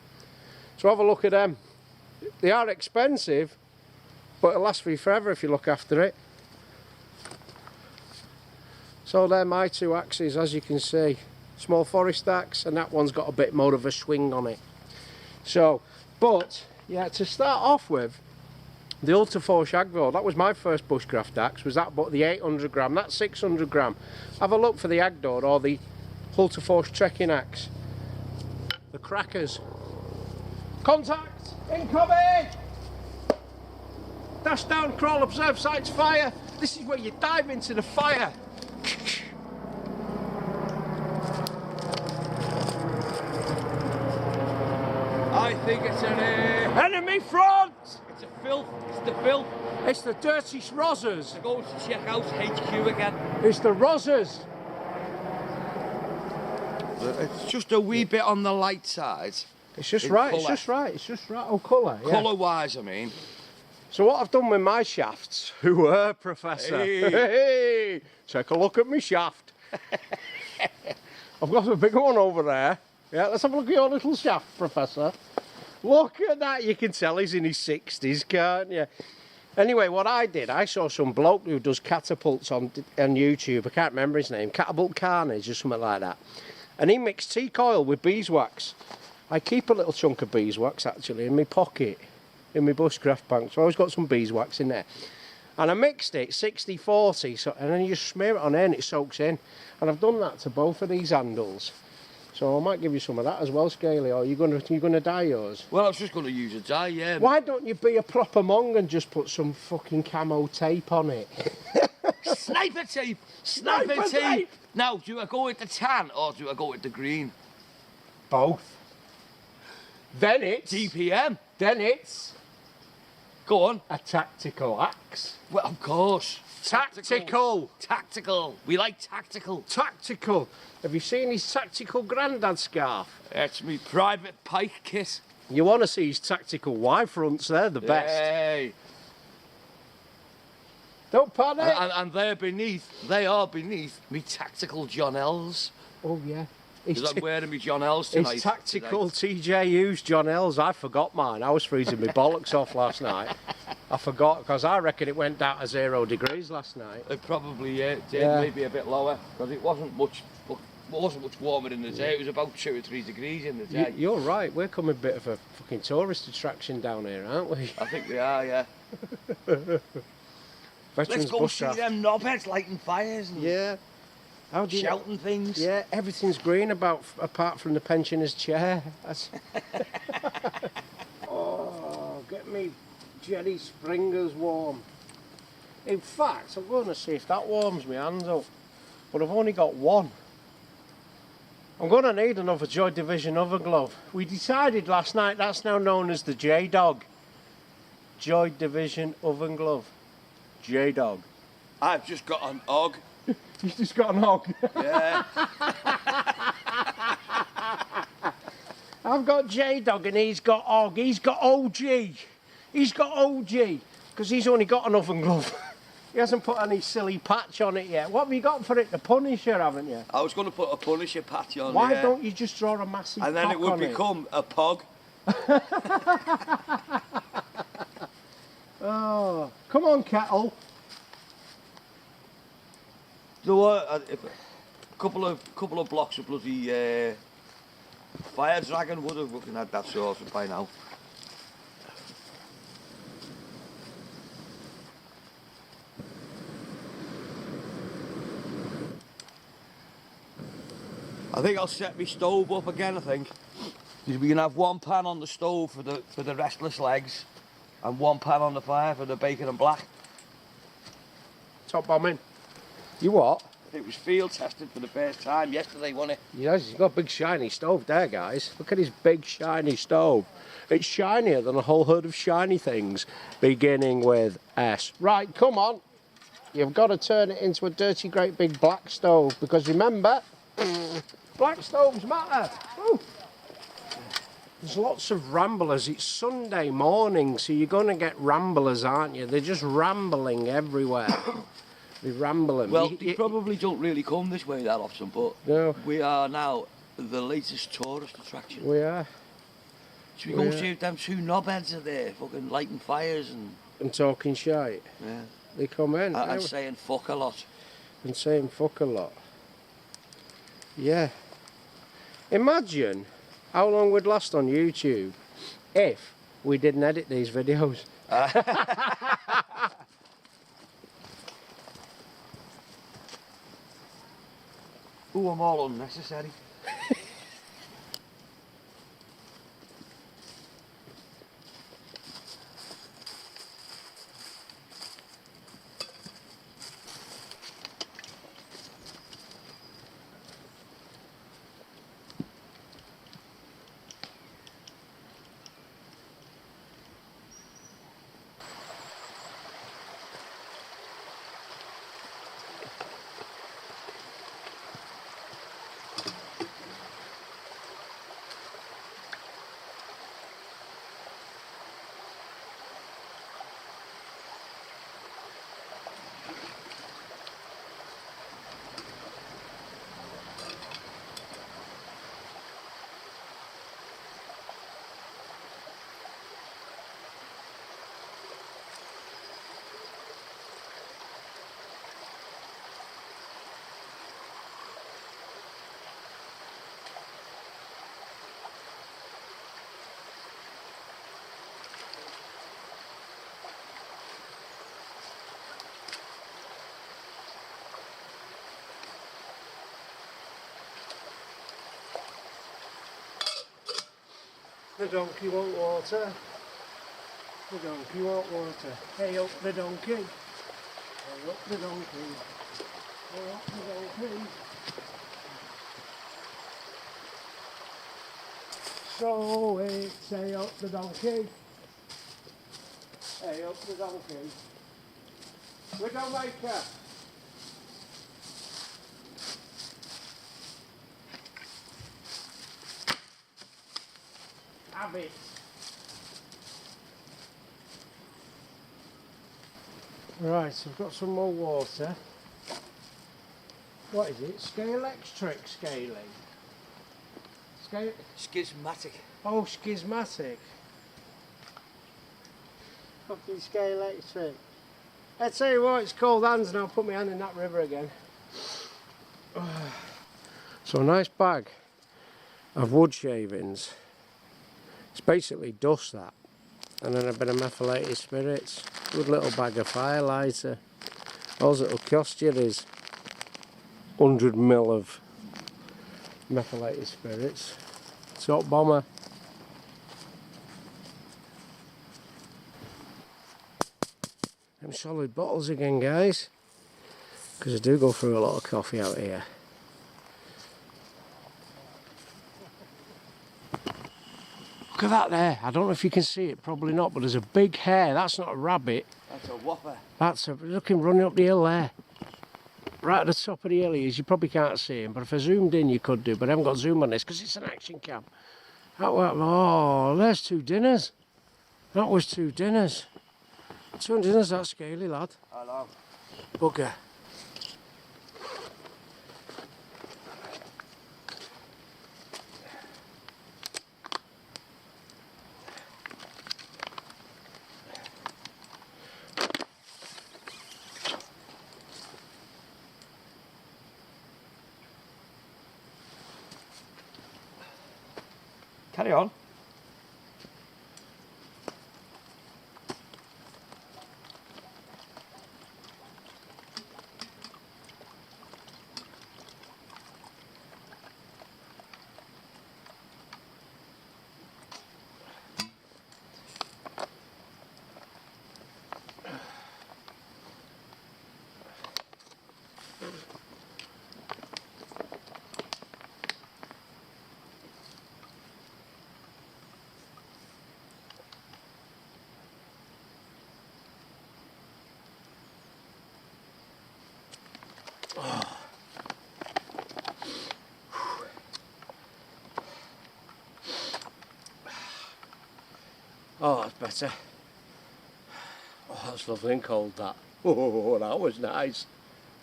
[SPEAKER 1] So have a look at them. They are expensive, but it'll last for you forever if you look after it. So they're my two axes, as you can see. Small forest axe, and that one's got a bit more of a swing on it. So, but, yeah, to start off with, the Halter 4 Shagville, that was my first bushcraft axe, was that, but the 800 gram, that's 600 gram. Have a look for the Agdor or the Halter 4 trekking axe. The crackers. Contact! Incoming! Dash down, crawl, observe sights, fire. This is where you dive into the fire.
[SPEAKER 2] I think it's an
[SPEAKER 1] enemy front!
[SPEAKER 2] It's a filth. It's the filth.
[SPEAKER 1] It's the dirty rozzers.
[SPEAKER 2] I'm going to check out HQ again.
[SPEAKER 1] It's the rozzers.
[SPEAKER 2] It's just a wee bit on the light side.
[SPEAKER 1] It's just right, it's just right, it's just right. Oh, colour, yeah.
[SPEAKER 2] Colour-wise, I mean.
[SPEAKER 1] So what I've done with my shafts, who were, Professor? Hey, take a look at my shaft. I've got a bigger one over there. Yeah, let's have a look at your little shaft, Professor. Look at that, you can tell he's in his 60s, can't you? Anyway, what I did, I saw some bloke who does catapults on YouTube. I can't remember his name, Catapult Carnage or something like that. And he mixed teak oil with beeswax. I keep a little chunk of beeswax actually in my pocket, in my bushcraft bag, so I always got some beeswax in there. And I mixed it 60-40, so, and then you just smear it on there and it soaks in. And I've done that to both of these handles. So I might give you some of that as well, Scaly, or you're gonna dye yours?
[SPEAKER 2] Well, I was just going to use a dye, yeah.
[SPEAKER 1] Why don't you be a proper mong and just put some fucking camo tape on it?
[SPEAKER 2] Sniper tape! Sniper tape! Now, do I go with the tan or do I go with the green?
[SPEAKER 1] Both. Then it's...
[SPEAKER 2] DPM.
[SPEAKER 1] Then it's...
[SPEAKER 2] Go on.
[SPEAKER 1] A tactical axe.
[SPEAKER 2] Well, of course.
[SPEAKER 1] Tactical.
[SPEAKER 2] Tactical. We like tactical.
[SPEAKER 1] Tactical. Have you seen his tactical grandad scarf?
[SPEAKER 2] That's me private pike kit.
[SPEAKER 1] You want to see his tactical Y fronts, they're the best.
[SPEAKER 2] Hey.
[SPEAKER 1] Don't panic.
[SPEAKER 2] And they are beneath me tactical John L's.
[SPEAKER 1] Oh yeah.
[SPEAKER 2] Because I'm wearing my John L's tonight.
[SPEAKER 1] It's tactical TJU's John L's. I forgot mine. I was freezing my bollocks off last night. I forgot because I reckon it went down to 0 degrees last night.
[SPEAKER 2] It probably did, maybe a bit lower, because it wasn't much warmer in the day. It was about 2 or 3 degrees in the day.
[SPEAKER 1] You're right. We're coming a bit of a fucking tourist attraction down here, aren't we?
[SPEAKER 2] I think we are, yeah.
[SPEAKER 1] Veterans
[SPEAKER 2] Let's go
[SPEAKER 1] Bushcraft.
[SPEAKER 2] see them knobheads lighting fires and shouting things.
[SPEAKER 1] Yeah, everything's green apart from the pensioner's chair. Oh, get me Jerry Springers warm. In fact, I'm going to see if that warms my hands up. But I've only got one. I'm going to need another Joy Division oven glove. We decided last night that's now known as the J-Dog. Joy Division oven glove. J-Dog.
[SPEAKER 2] I've just got an Og.
[SPEAKER 1] You just got an Og?
[SPEAKER 2] Yeah.
[SPEAKER 1] I've got J-Dog and he's got Og. He's got OG. He's got OG. Because he's only got an oven glove. He hasn't put any silly patch on it yet. What have you got for it? The Punisher, haven't you?
[SPEAKER 2] I was going to put a Punisher patch on.
[SPEAKER 1] Why don't you just draw a massive
[SPEAKER 2] and then it would become a Pog.
[SPEAKER 1] Oh, come on, Kettle.
[SPEAKER 2] So a couple of blocks of bloody fire dragon would have fucking had that sorted by now. I think I'll set my stove up again. I think because we can have one pan on the stove for the restless legs, and one pan on the fire for the bacon and black.
[SPEAKER 1] Top bombing. You what?
[SPEAKER 2] It was field tested for the first time yesterday, wasn't it?
[SPEAKER 1] Yes, he's got a big shiny stove there, guys. Look at his big shiny stove. It's shinier than a whole herd of shiny things, beginning with S. Right, come on. You've got to turn it into a dirty, great big black stove, because remember, black stoves matter. Woo. There's lots of ramblers. It's Sunday morning, so you're going to get ramblers, aren't you? They're just rambling everywhere. They're rambling.
[SPEAKER 2] Well, they probably don't really come this way that often, but
[SPEAKER 1] no.
[SPEAKER 2] We are now the latest tourist attraction.
[SPEAKER 1] We are.
[SPEAKER 2] Should we go see if them 2 knobheads are there, fucking lighting fires
[SPEAKER 1] and talking shite?
[SPEAKER 2] Yeah.
[SPEAKER 1] They come in.
[SPEAKER 2] And saying fuck a lot.
[SPEAKER 1] And saying fuck a lot. Yeah. Imagine how long we'd last on YouTube if we didn't edit these videos.
[SPEAKER 2] Ooh, I'm all unnecessary.
[SPEAKER 1] The donkey won't water. The donkey won't water. Hey up the donkey. Hey up the donkey. Hey up the donkey. So it's hey up the donkey. Hey up the donkey. Widowmaker. Have it. Right, I've got some more water. What is it? Scalextric scaling?
[SPEAKER 2] Schismatic.
[SPEAKER 1] Oh, schismatic. Fucking Scalextric. I tell you what, it's cold hands and I'll put my hand in that river again. So a nice bag of wood shavings. It's basically dust, that. And then a bit of methylated spirits. Good little bag of firelighter. All it'll cost you is 100ml of methylated spirits. Top bomber. Them solid bottles again, guys. Because I do go through a lot of coffee out here. Look at that there. I don't know if you can see it, probably not, but there's a big hare. That's not a rabbit.
[SPEAKER 2] That's a whopper.
[SPEAKER 1] That's a, look him running up the hill there. Right at the top of the hill he is. You probably can't see him, but if I zoomed in you could do, but I haven't got zoom on this because it's an action cam. Oh, there's 2 dinners. That was 2 dinners. 2 dinners, that scaly lad.
[SPEAKER 2] I know.
[SPEAKER 1] Bugger.
[SPEAKER 2] Carry on.
[SPEAKER 1] Oh, that's better. Oh, that's lovely and cold, that. Oh, that was nice.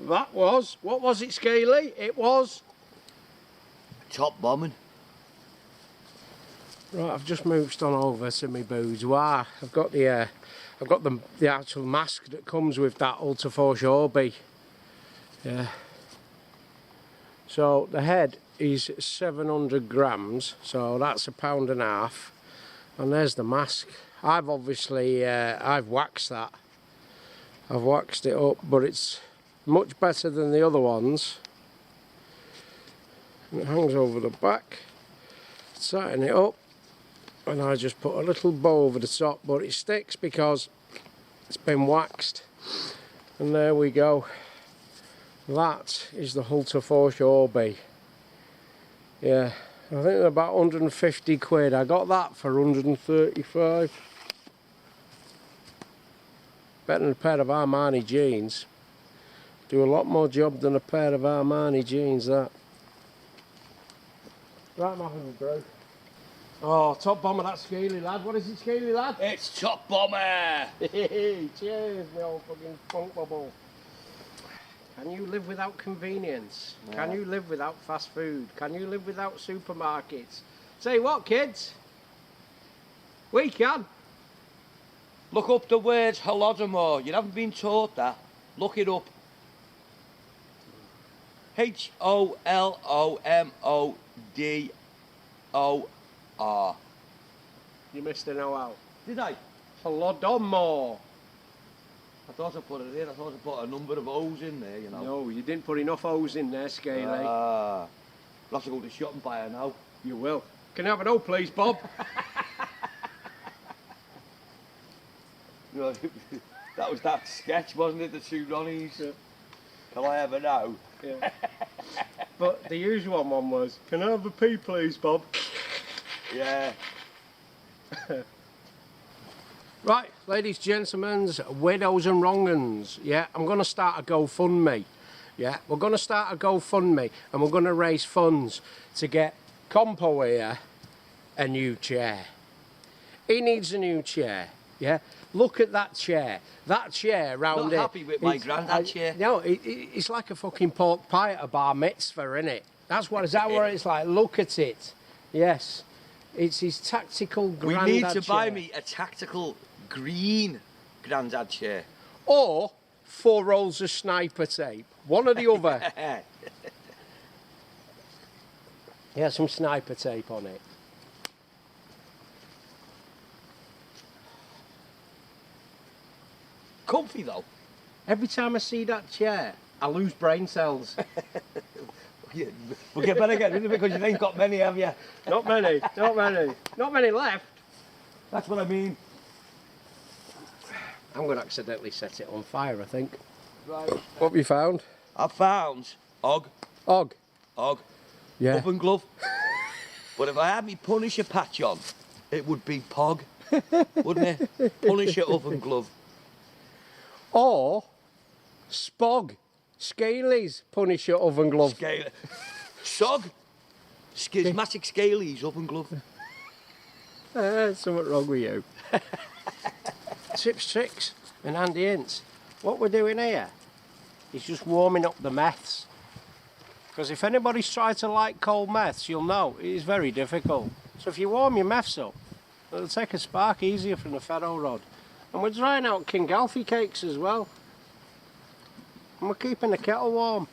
[SPEAKER 1] That was, what was it, Scaly? It was...
[SPEAKER 2] Top bombing.
[SPEAKER 1] Right, I've just moved on over to my boudoir. I've got the actual mask that comes with that Ultra Force Orbi. Yeah. So the head is 700 grams, so that's £1.50. And there's the mask. I've obviously, I've waxed that. I've waxed it up, but it's much better than the other ones. And it hangs over the back. Tighten it up, and I just put a little bow over the top, but it sticks because it's been waxed. And there we go. That is the Ultra Force Orbi. Yeah. I think they're about 150 quid. I got that for 135. Better than a pair of Armani jeans. Do a lot more job than a pair of Armani jeans, that. Right, I'm having a brew. Oh, top bomber, that Scaly lad. What is it, Scaly lad?
[SPEAKER 2] It's top bomber!
[SPEAKER 1] Cheers, my old fucking funk bubble. Can you live without convenience? No. Can you live without fast food? Can you live without supermarkets? Say what, kids? We can.
[SPEAKER 2] Look up the words Holodomor. You haven't been taught that. Look it up. Holomodor.
[SPEAKER 1] You missed an O-L.
[SPEAKER 2] Did I?
[SPEAKER 1] Holodomor.
[SPEAKER 2] I thought I put it in. I thought I put a number of O's in there, you know.
[SPEAKER 1] No, you didn't put enough O's in there, Scaly.
[SPEAKER 2] I'll have to go to the shop and buy her now.
[SPEAKER 1] You will. Can I have an O, please, Bob?
[SPEAKER 2] You know, that was that sketch, wasn't it? The 2 Ronnies. Yeah. Can I have a now?
[SPEAKER 1] Yeah. But the usual one was, can I have a P, please, Bob?
[SPEAKER 2] Yeah.
[SPEAKER 1] Right, ladies, gentlemen, widows and wrong-uns, yeah, I'm going to start a GoFundMe, yeah, we're going to start a GoFundMe and we're going to raise funds to get Compo here a new chair. He needs a new chair, yeah, Look at that chair. That chair round
[SPEAKER 2] Not
[SPEAKER 1] it.
[SPEAKER 2] happy with my
[SPEAKER 1] It's-
[SPEAKER 2] grandad chair.
[SPEAKER 1] No, it's like a fucking pork pie at a bar mitzvah, innit? That's what, is that what it's like? Look at it. Yes. It's his tactical
[SPEAKER 2] We
[SPEAKER 1] grandad
[SPEAKER 2] need to buy
[SPEAKER 1] chair.
[SPEAKER 2] me a tactical green grandad chair.
[SPEAKER 1] Or 4 rolls of sniper tape. One or the other. Yeah, some sniper tape on it.
[SPEAKER 2] Comfy though.
[SPEAKER 1] Every time I see that chair, I lose brain cells.
[SPEAKER 2] Yeah, we'll get better get rid of it because you ain't got many, have you?
[SPEAKER 1] Not many, not many. Not many left.
[SPEAKER 2] That's what I mean.
[SPEAKER 1] I'm going to accidentally set it on fire, I think.
[SPEAKER 2] Right.
[SPEAKER 1] What have you found?
[SPEAKER 2] I found Og.
[SPEAKER 1] Yeah.
[SPEAKER 2] Oven glove. But if I had me Punisher patch on, it would be Pog, wouldn't it? Punisher oven glove.
[SPEAKER 1] Or Spog. Scalies Punisher oven glove.
[SPEAKER 2] Scale. Sog. Schismatic Scalies oven glove.
[SPEAKER 1] Something wrong with you. Tips, tricks and handy hints. What we're doing here is just warming up the meths. Because if anybody's tried to light cold meths, you'll know it is very difficult. So if you warm your meths up, it'll take a spark easier from the ferro rod. And we're drying out King Alfie cakes as well. And we're keeping the kettle warm.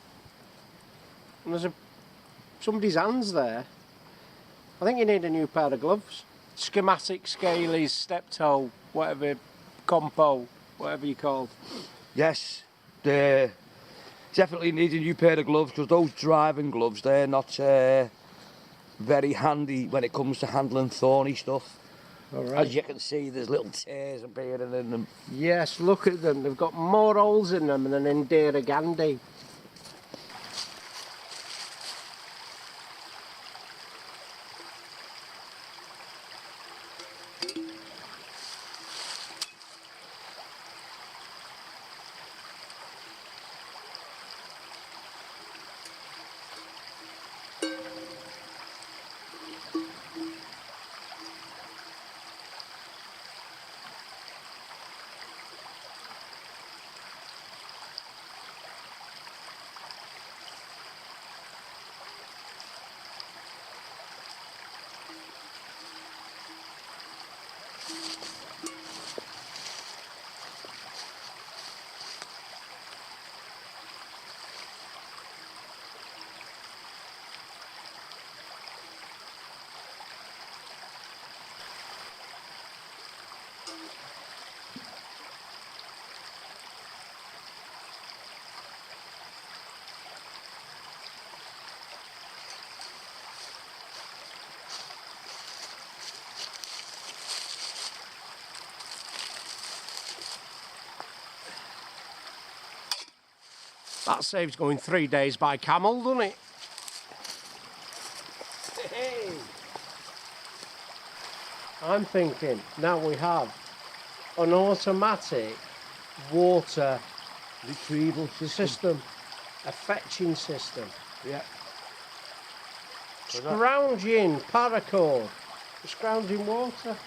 [SPEAKER 1] And there's somebody's hands there. I think you need a new pair of gloves. Schematic, scalies, step toe, whatever, compo, whatever you called.
[SPEAKER 2] Yes, they definitely need a new pair of gloves because those driving gloves, they're not very handy when it comes to handling thorny stuff.
[SPEAKER 1] All right.
[SPEAKER 2] As you can see, there's little tears appearing in them.
[SPEAKER 1] Yes, look at them. They've got more holes in them than Indira Gandhi. That saves going 3 days by camel, doesn't it? Hey. I'm thinking now we have an automatic water
[SPEAKER 2] Retrieval
[SPEAKER 1] system, a fetching system.
[SPEAKER 2] Yeah.
[SPEAKER 1] Scrounging paracord, scrounging water.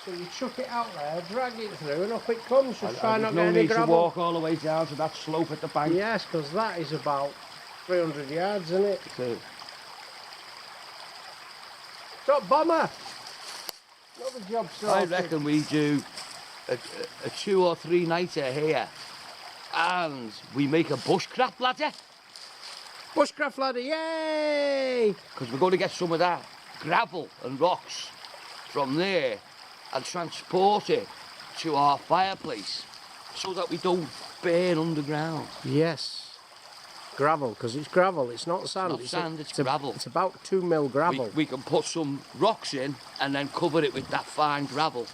[SPEAKER 1] So you chuck it out there, drag it through, and up it comes. Just try not to
[SPEAKER 2] no
[SPEAKER 1] get any
[SPEAKER 2] need to
[SPEAKER 1] gravel.
[SPEAKER 2] walk all the way down to that slope at the bank.
[SPEAKER 1] Yes, because that is about 300 yards, isn't it?
[SPEAKER 2] So,
[SPEAKER 1] Stop, bomber! Not the job sorted.
[SPEAKER 2] I reckon we do a 2 or 3 nighter here, and we make a bushcraft ladder,
[SPEAKER 1] Bushcraft ladder, yay!
[SPEAKER 2] because we're going to get some of that gravel and rocks from there and transport it to our fireplace so that we don't burn underground.
[SPEAKER 1] Yes. Gravel, because it's gravel, it's not sand.
[SPEAKER 2] Not sand, it's gravel.
[SPEAKER 1] It's about 2 mil gravel.
[SPEAKER 2] We can put some rocks in and then cover it with that fine gravel,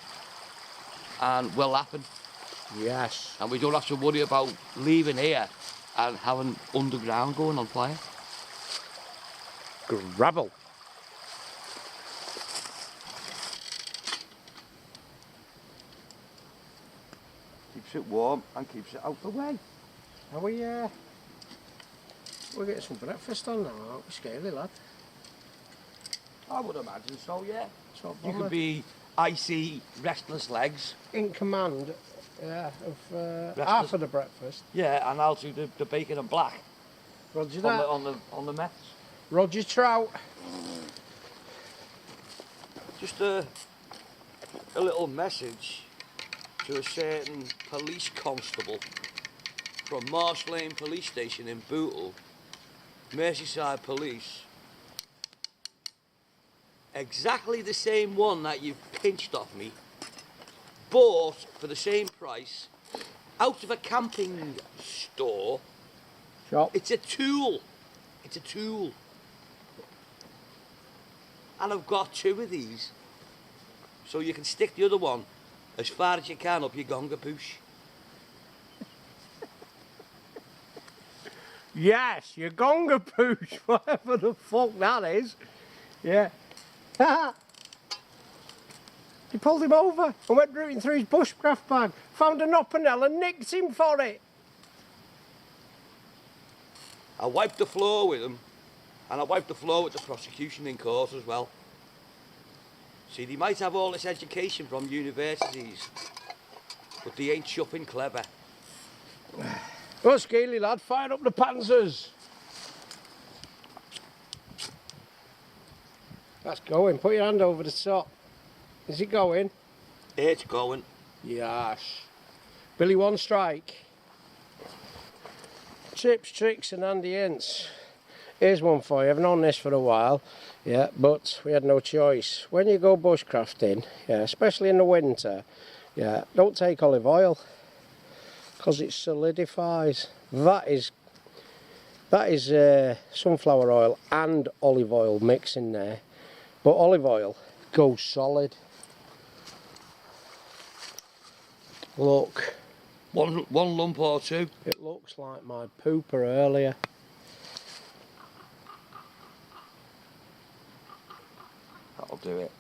[SPEAKER 2] and we're laughing.
[SPEAKER 1] Yes.
[SPEAKER 2] And we don't have to worry about leaving here and having underground going on fire.
[SPEAKER 1] Gravel.
[SPEAKER 2] Keeps it warm and keeps it out the way.
[SPEAKER 1] Are we, we'll get some breakfast on now, aren't we, Scaly lad?
[SPEAKER 2] I would imagine so, yeah.
[SPEAKER 1] So,
[SPEAKER 2] You could be icy, restless legs.
[SPEAKER 1] In command, yeah, of
[SPEAKER 2] Restless.
[SPEAKER 1] half of the breakfast.
[SPEAKER 2] Yeah, and I'll do the bacon and black
[SPEAKER 1] Roger that.
[SPEAKER 2] on the meths.
[SPEAKER 1] Roger Trout.
[SPEAKER 2] Just a little message to a certain police constable from Marsh Lane Police Station in Bootle, Merseyside Police. Exactly the same one that you've pinched off me, bought for the same price out of a camping store.
[SPEAKER 1] Shop.
[SPEAKER 2] It's a tool. It's a tool. And I've got 2 of these. So you can stick the other one as far as you can up your gonga bush.
[SPEAKER 1] Yes, your gonga pooch, whatever the fuck that is. Yeah. He pulled him over and went rooting through his bushcraft bag, found an oppanel and nicked him for it.
[SPEAKER 2] I wiped the floor with him, and I wiped the floor with the prosecution in court as well. See, they might have all this education from universities, but they ain't chuffing clever.
[SPEAKER 1] Go scaly lad, fire up the panzers. That's going, put your hand over the top. Is it going?
[SPEAKER 2] It's going.
[SPEAKER 1] Yes. Billy One Strike. Tips, tricks and handy hints. Here's one for you. I've known this for a while, yeah, but we had no choice. When you go bushcrafting, yeah, especially in the winter, yeah, don't take olive oil because it solidifies. That is sunflower oil and olive oil mix in there, but olive oil goes solid. Look.
[SPEAKER 2] One lump or 2.
[SPEAKER 1] It looks like my pooper earlier.
[SPEAKER 2] That'll do it.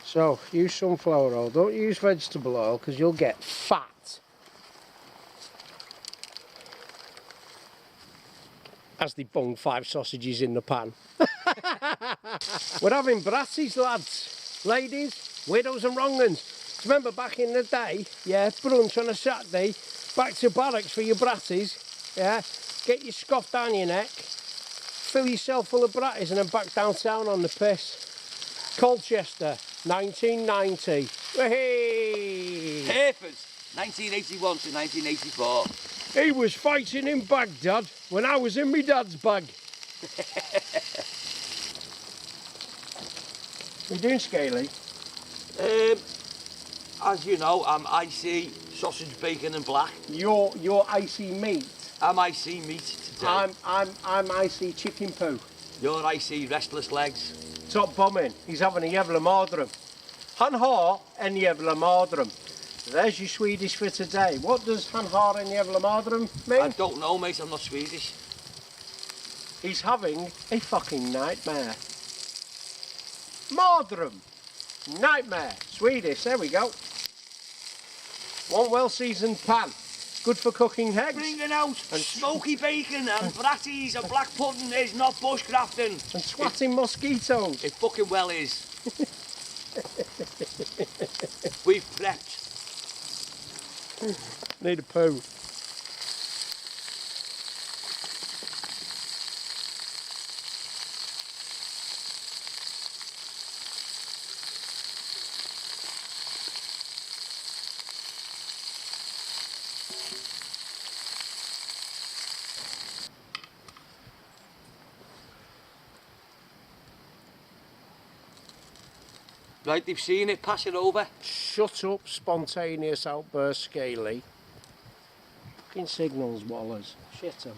[SPEAKER 1] So, use sunflower oil. Don't use vegetable oil because you'll get fat. As they bung 5 sausages in the pan. We're having brassies, lads. Ladies, widows and wrong uns. Remember back in the day, yeah, brunch on a Saturday, back to barracks for your brassies, yeah, get your scoff down your neck, fill yourself full of bratties and then back downtown on the piss. Colchester, 1990. Hey!
[SPEAKER 2] Papers, 1981 to 1984.
[SPEAKER 1] He was fighting in Baghdad when I was in my dad's bag. What are you doing, Scaly?
[SPEAKER 2] As you know, I'm icy sausage, bacon and black.
[SPEAKER 1] You're icy meat.
[SPEAKER 2] I'm icy meat today.
[SPEAKER 1] I'm icy chicken poo.
[SPEAKER 2] You're icy restless legs.
[SPEAKER 1] Top bombing. He's having a jävla mardröm. Han har en jävla mardröm. There's your Swedish for today. What does han har en jävla mardröm mean?
[SPEAKER 2] I don't know, mate. I'm not Swedish.
[SPEAKER 1] He's having a fucking nightmare. Mardröm. Nightmare. Swedish. There we go. One well-seasoned pan. Good for cooking eggs.
[SPEAKER 2] Bringing out smoky bacon and bratties and black pudding is not bushcrafting.
[SPEAKER 1] And swatting mosquitoes.
[SPEAKER 2] It fucking well is. We've prepped.
[SPEAKER 1] Need a poo.
[SPEAKER 2] Right, they've seen it, pass it over.
[SPEAKER 1] Shut up, spontaneous outburst, Scaly. Fucking signals, wallers. Shit 'em.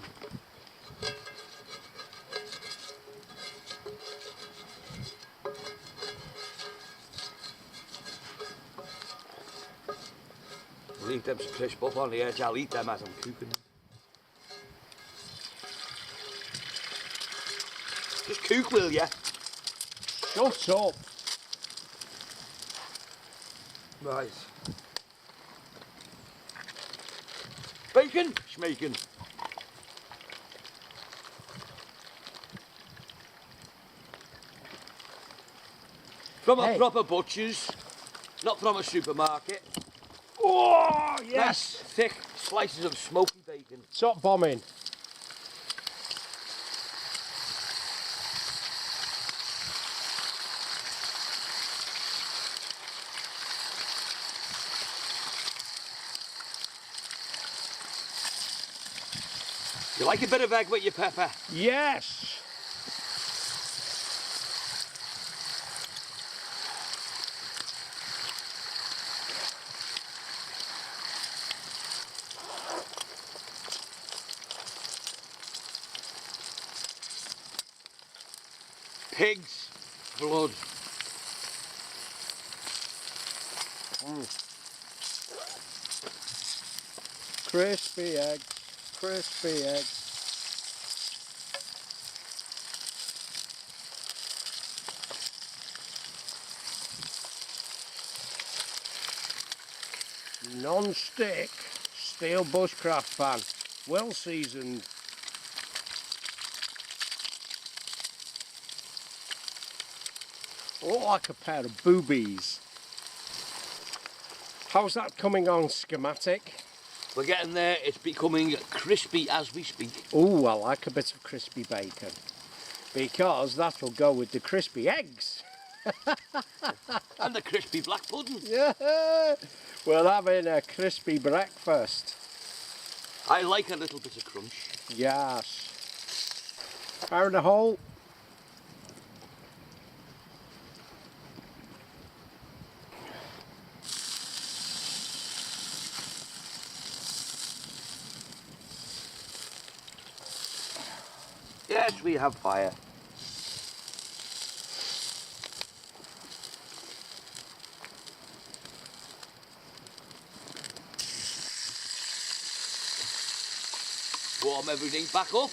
[SPEAKER 2] Leave them to crisp up on the edge, I'll eat them as I'm cooking them. Just cook, will ya?
[SPEAKER 1] Shut up.
[SPEAKER 2] Right. Bacon, schmaken. From a proper butcher's, not from a supermarket.
[SPEAKER 1] Oh, yes!
[SPEAKER 2] Nice, thick slices of smoky bacon.
[SPEAKER 1] Top bombing.
[SPEAKER 2] You like a bit of egg with your pepper?
[SPEAKER 1] Yes!
[SPEAKER 2] Pig's blood.
[SPEAKER 1] Crispy eggs, crispy eggs. Non-stick steel bushcraft pan, well seasoned. Oh, like a pair of boobies. How's that coming on schematic?
[SPEAKER 2] We're getting there, it's becoming crispy as we speak.
[SPEAKER 1] Oh, I like a bit of crispy bacon, because that will go with the crispy eggs.
[SPEAKER 2] And the crispy black pudding.
[SPEAKER 1] Yeah, we're having a crispy breakfast.
[SPEAKER 2] I like a little bit of crunch.
[SPEAKER 1] Yes. Fire in the hole.
[SPEAKER 2] Yes, we have fire. Warm everything back up.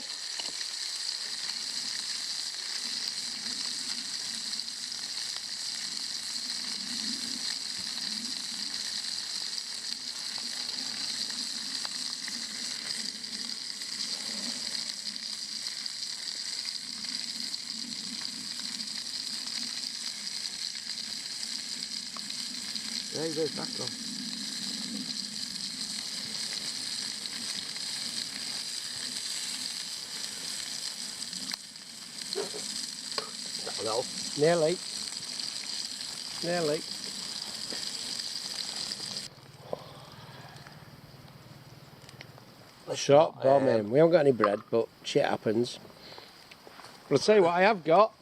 [SPEAKER 2] There he goes back on. That will help.
[SPEAKER 1] Nearly. Nearly. Shot bombing. We haven't got any bread, but shit happens. I'll tell you what I have got.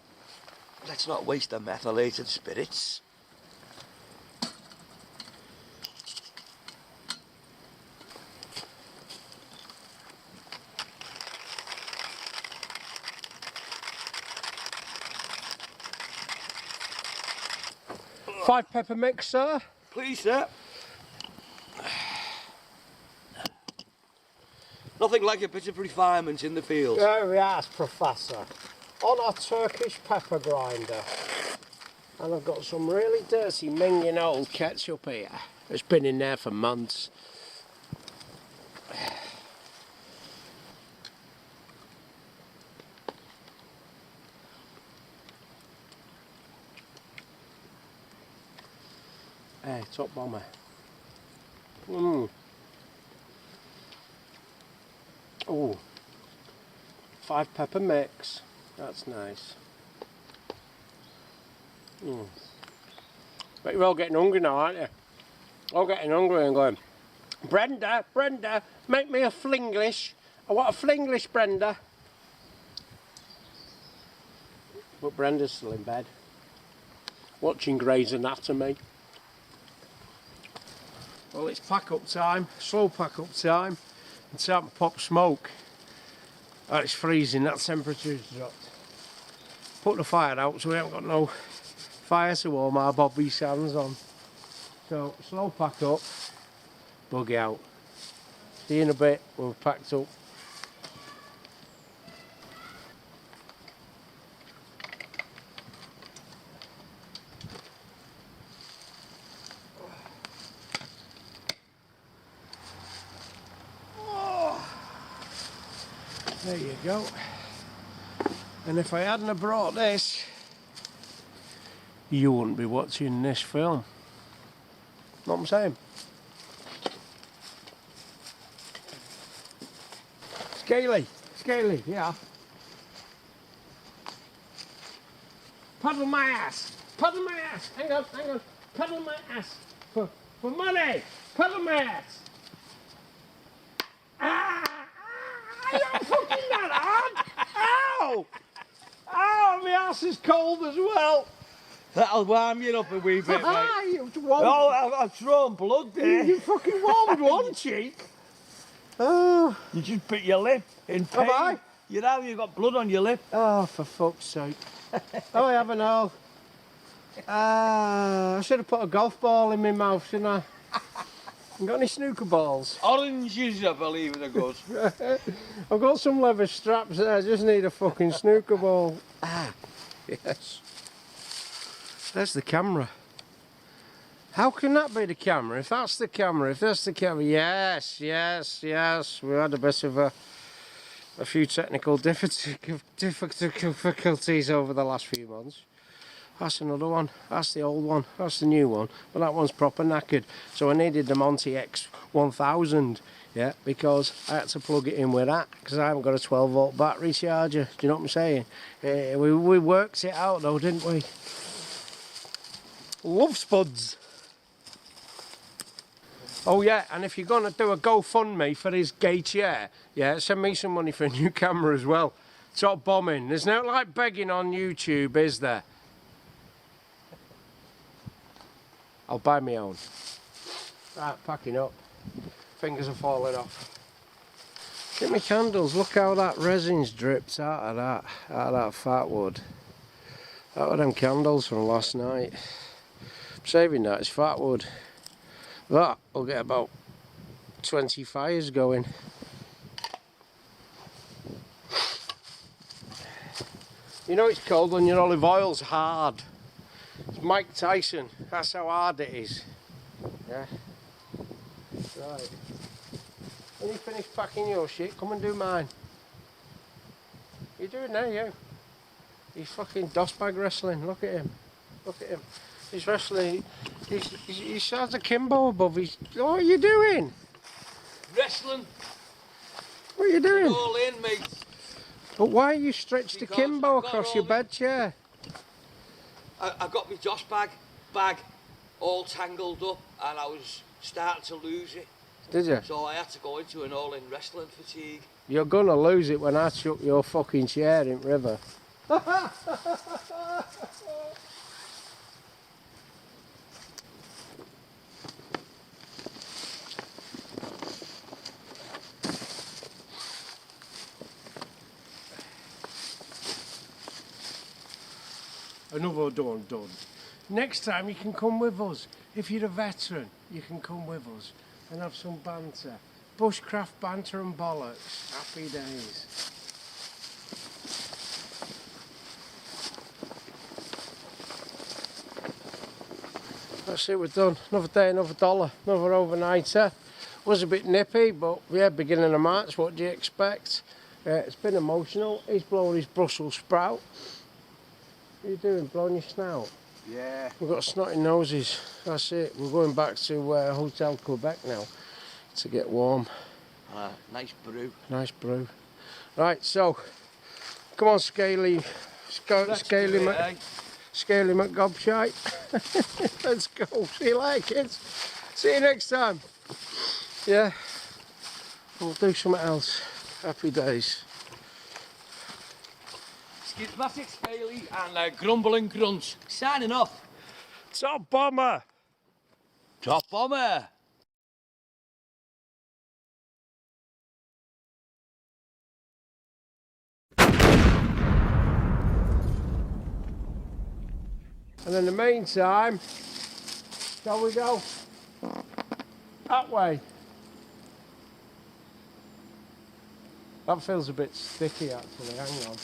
[SPEAKER 2] Let's not waste the methylated spirits.
[SPEAKER 1] Five pepper mix, sir.
[SPEAKER 2] Please, sir. Nothing like a bit of refinement in the field.
[SPEAKER 1] Oh yes, Professor. On our Turkish pepper grinder. And I've got some really dirty minging old ketchup here. It's been in there for months. Hey, top bomber. Oh, 5 pepper mix. That's nice. But you're all getting hungry now, aren't you? All getting hungry and going, Brenda, Brenda, make me a flinglish. I want a flinglish, Brenda. But Brenda's still in bed, watching Grey's Anatomy. Well, it's pack up time, slow pack up time. It's time to pop smoke. Oh, it's freezing, that temperature's dropped. Put the fire out so we haven't got no fire to warm our bobby sands on. So, slow pack up, buggy out. See you in a bit, we're packed up. There you go. And if I hadn't have brought this, you wouldn't be watching this film. Know what I'm saying? Scaly, yeah. Paddle my ass, hang on, paddle my ass for money, paddle my ass. You're fucking that hard. Ow! Ow, my ass is cold as well.
[SPEAKER 2] That'll warm you up a wee bit, mate.
[SPEAKER 1] Oh,
[SPEAKER 2] I've drawn blood there.
[SPEAKER 1] you fucking warmed one cheek. Oh.
[SPEAKER 2] You just bit your lip in pain.
[SPEAKER 1] Have I?
[SPEAKER 2] You know, you've got blood on your lip.
[SPEAKER 1] Oh, for fuck's sake. Oh, I haven't all. I should have put a golf ball in my mouth, shouldn't I? You got any snooker balls?
[SPEAKER 2] Oranges, I believe, are good.
[SPEAKER 1] I've got some leather straps there, I just need a fucking snooker ball. Ah, yes. There's the camera. How can that be the camera? If that's the camera, yes. We had a bit of a few technical difficulties over the last few months. That's another one, that's the old one, that's the new one, but that one's proper knackered. So I needed the Monty X1000, yeah, because I had to plug it in with that, because I haven't got a 12 volt battery charger, do you know what I'm saying? We worked it out though, didn't we? LuvSpudz. Oh yeah, and if you're going to do a GoFundMe for this gay chair, yeah, send me some money for a new camera as well. Top bombing. There's no like begging on YouTube, is there? I'll buy my own. Right, packing up. Fingers are falling off. Get me candles. Look how that resin's dripped out of that Fatwood. That were them candles from last night. I'm saving that, it's Fatwood. That will get about 20 fires going. You know it's cold when your olive oil's hard. It's Mike Tyson, that's how hard it is. Yeah. Right. When you finish packing your shit, come and do mine. You're doing now, you. He's fucking dustbag wrestling, look at him. Look at him. He's wrestling, he has a Kimbo above his... What are you doing?
[SPEAKER 2] Wrestling.
[SPEAKER 1] What are you doing?
[SPEAKER 2] All in, mate.
[SPEAKER 1] But why are you stretched the Kimbo across your bed chair?
[SPEAKER 2] I got my Josh bag all tangled up and I was starting to lose it.
[SPEAKER 1] Did you?
[SPEAKER 2] So I had to go into an all-in wrestling fatigue.
[SPEAKER 1] You're gonna lose it when I chuck your fucking chair in river. Another done. Next time you can come with us. If you're a veteran, you can come with us and have some banter. Bushcraft, banter and bollocks. Happy days. That's it, we're done. Another day, another dollar, another overnighter. Was a bit nippy, but yeah, beginning of March, what do you expect? It's been emotional. He's blowing his Brussels sprout. What are you doing, blowing your snout?
[SPEAKER 2] Yeah.
[SPEAKER 1] We've got snotty noses, that's it. We're going back to Hotel Quebec now to get warm.
[SPEAKER 2] Nice brew.
[SPEAKER 1] Nice brew. Right, so, come on Scaly McGobshite. Let's go, see you later kids. See you next time. Yeah, we'll do something else. Happy days.
[SPEAKER 2] Schismatic Scaly and Grumble and Grunts. Signing off.
[SPEAKER 1] Top bomber.
[SPEAKER 2] Top bomber.
[SPEAKER 1] And in the meantime, shall we go that way? That feels a bit sticky actually, hang on.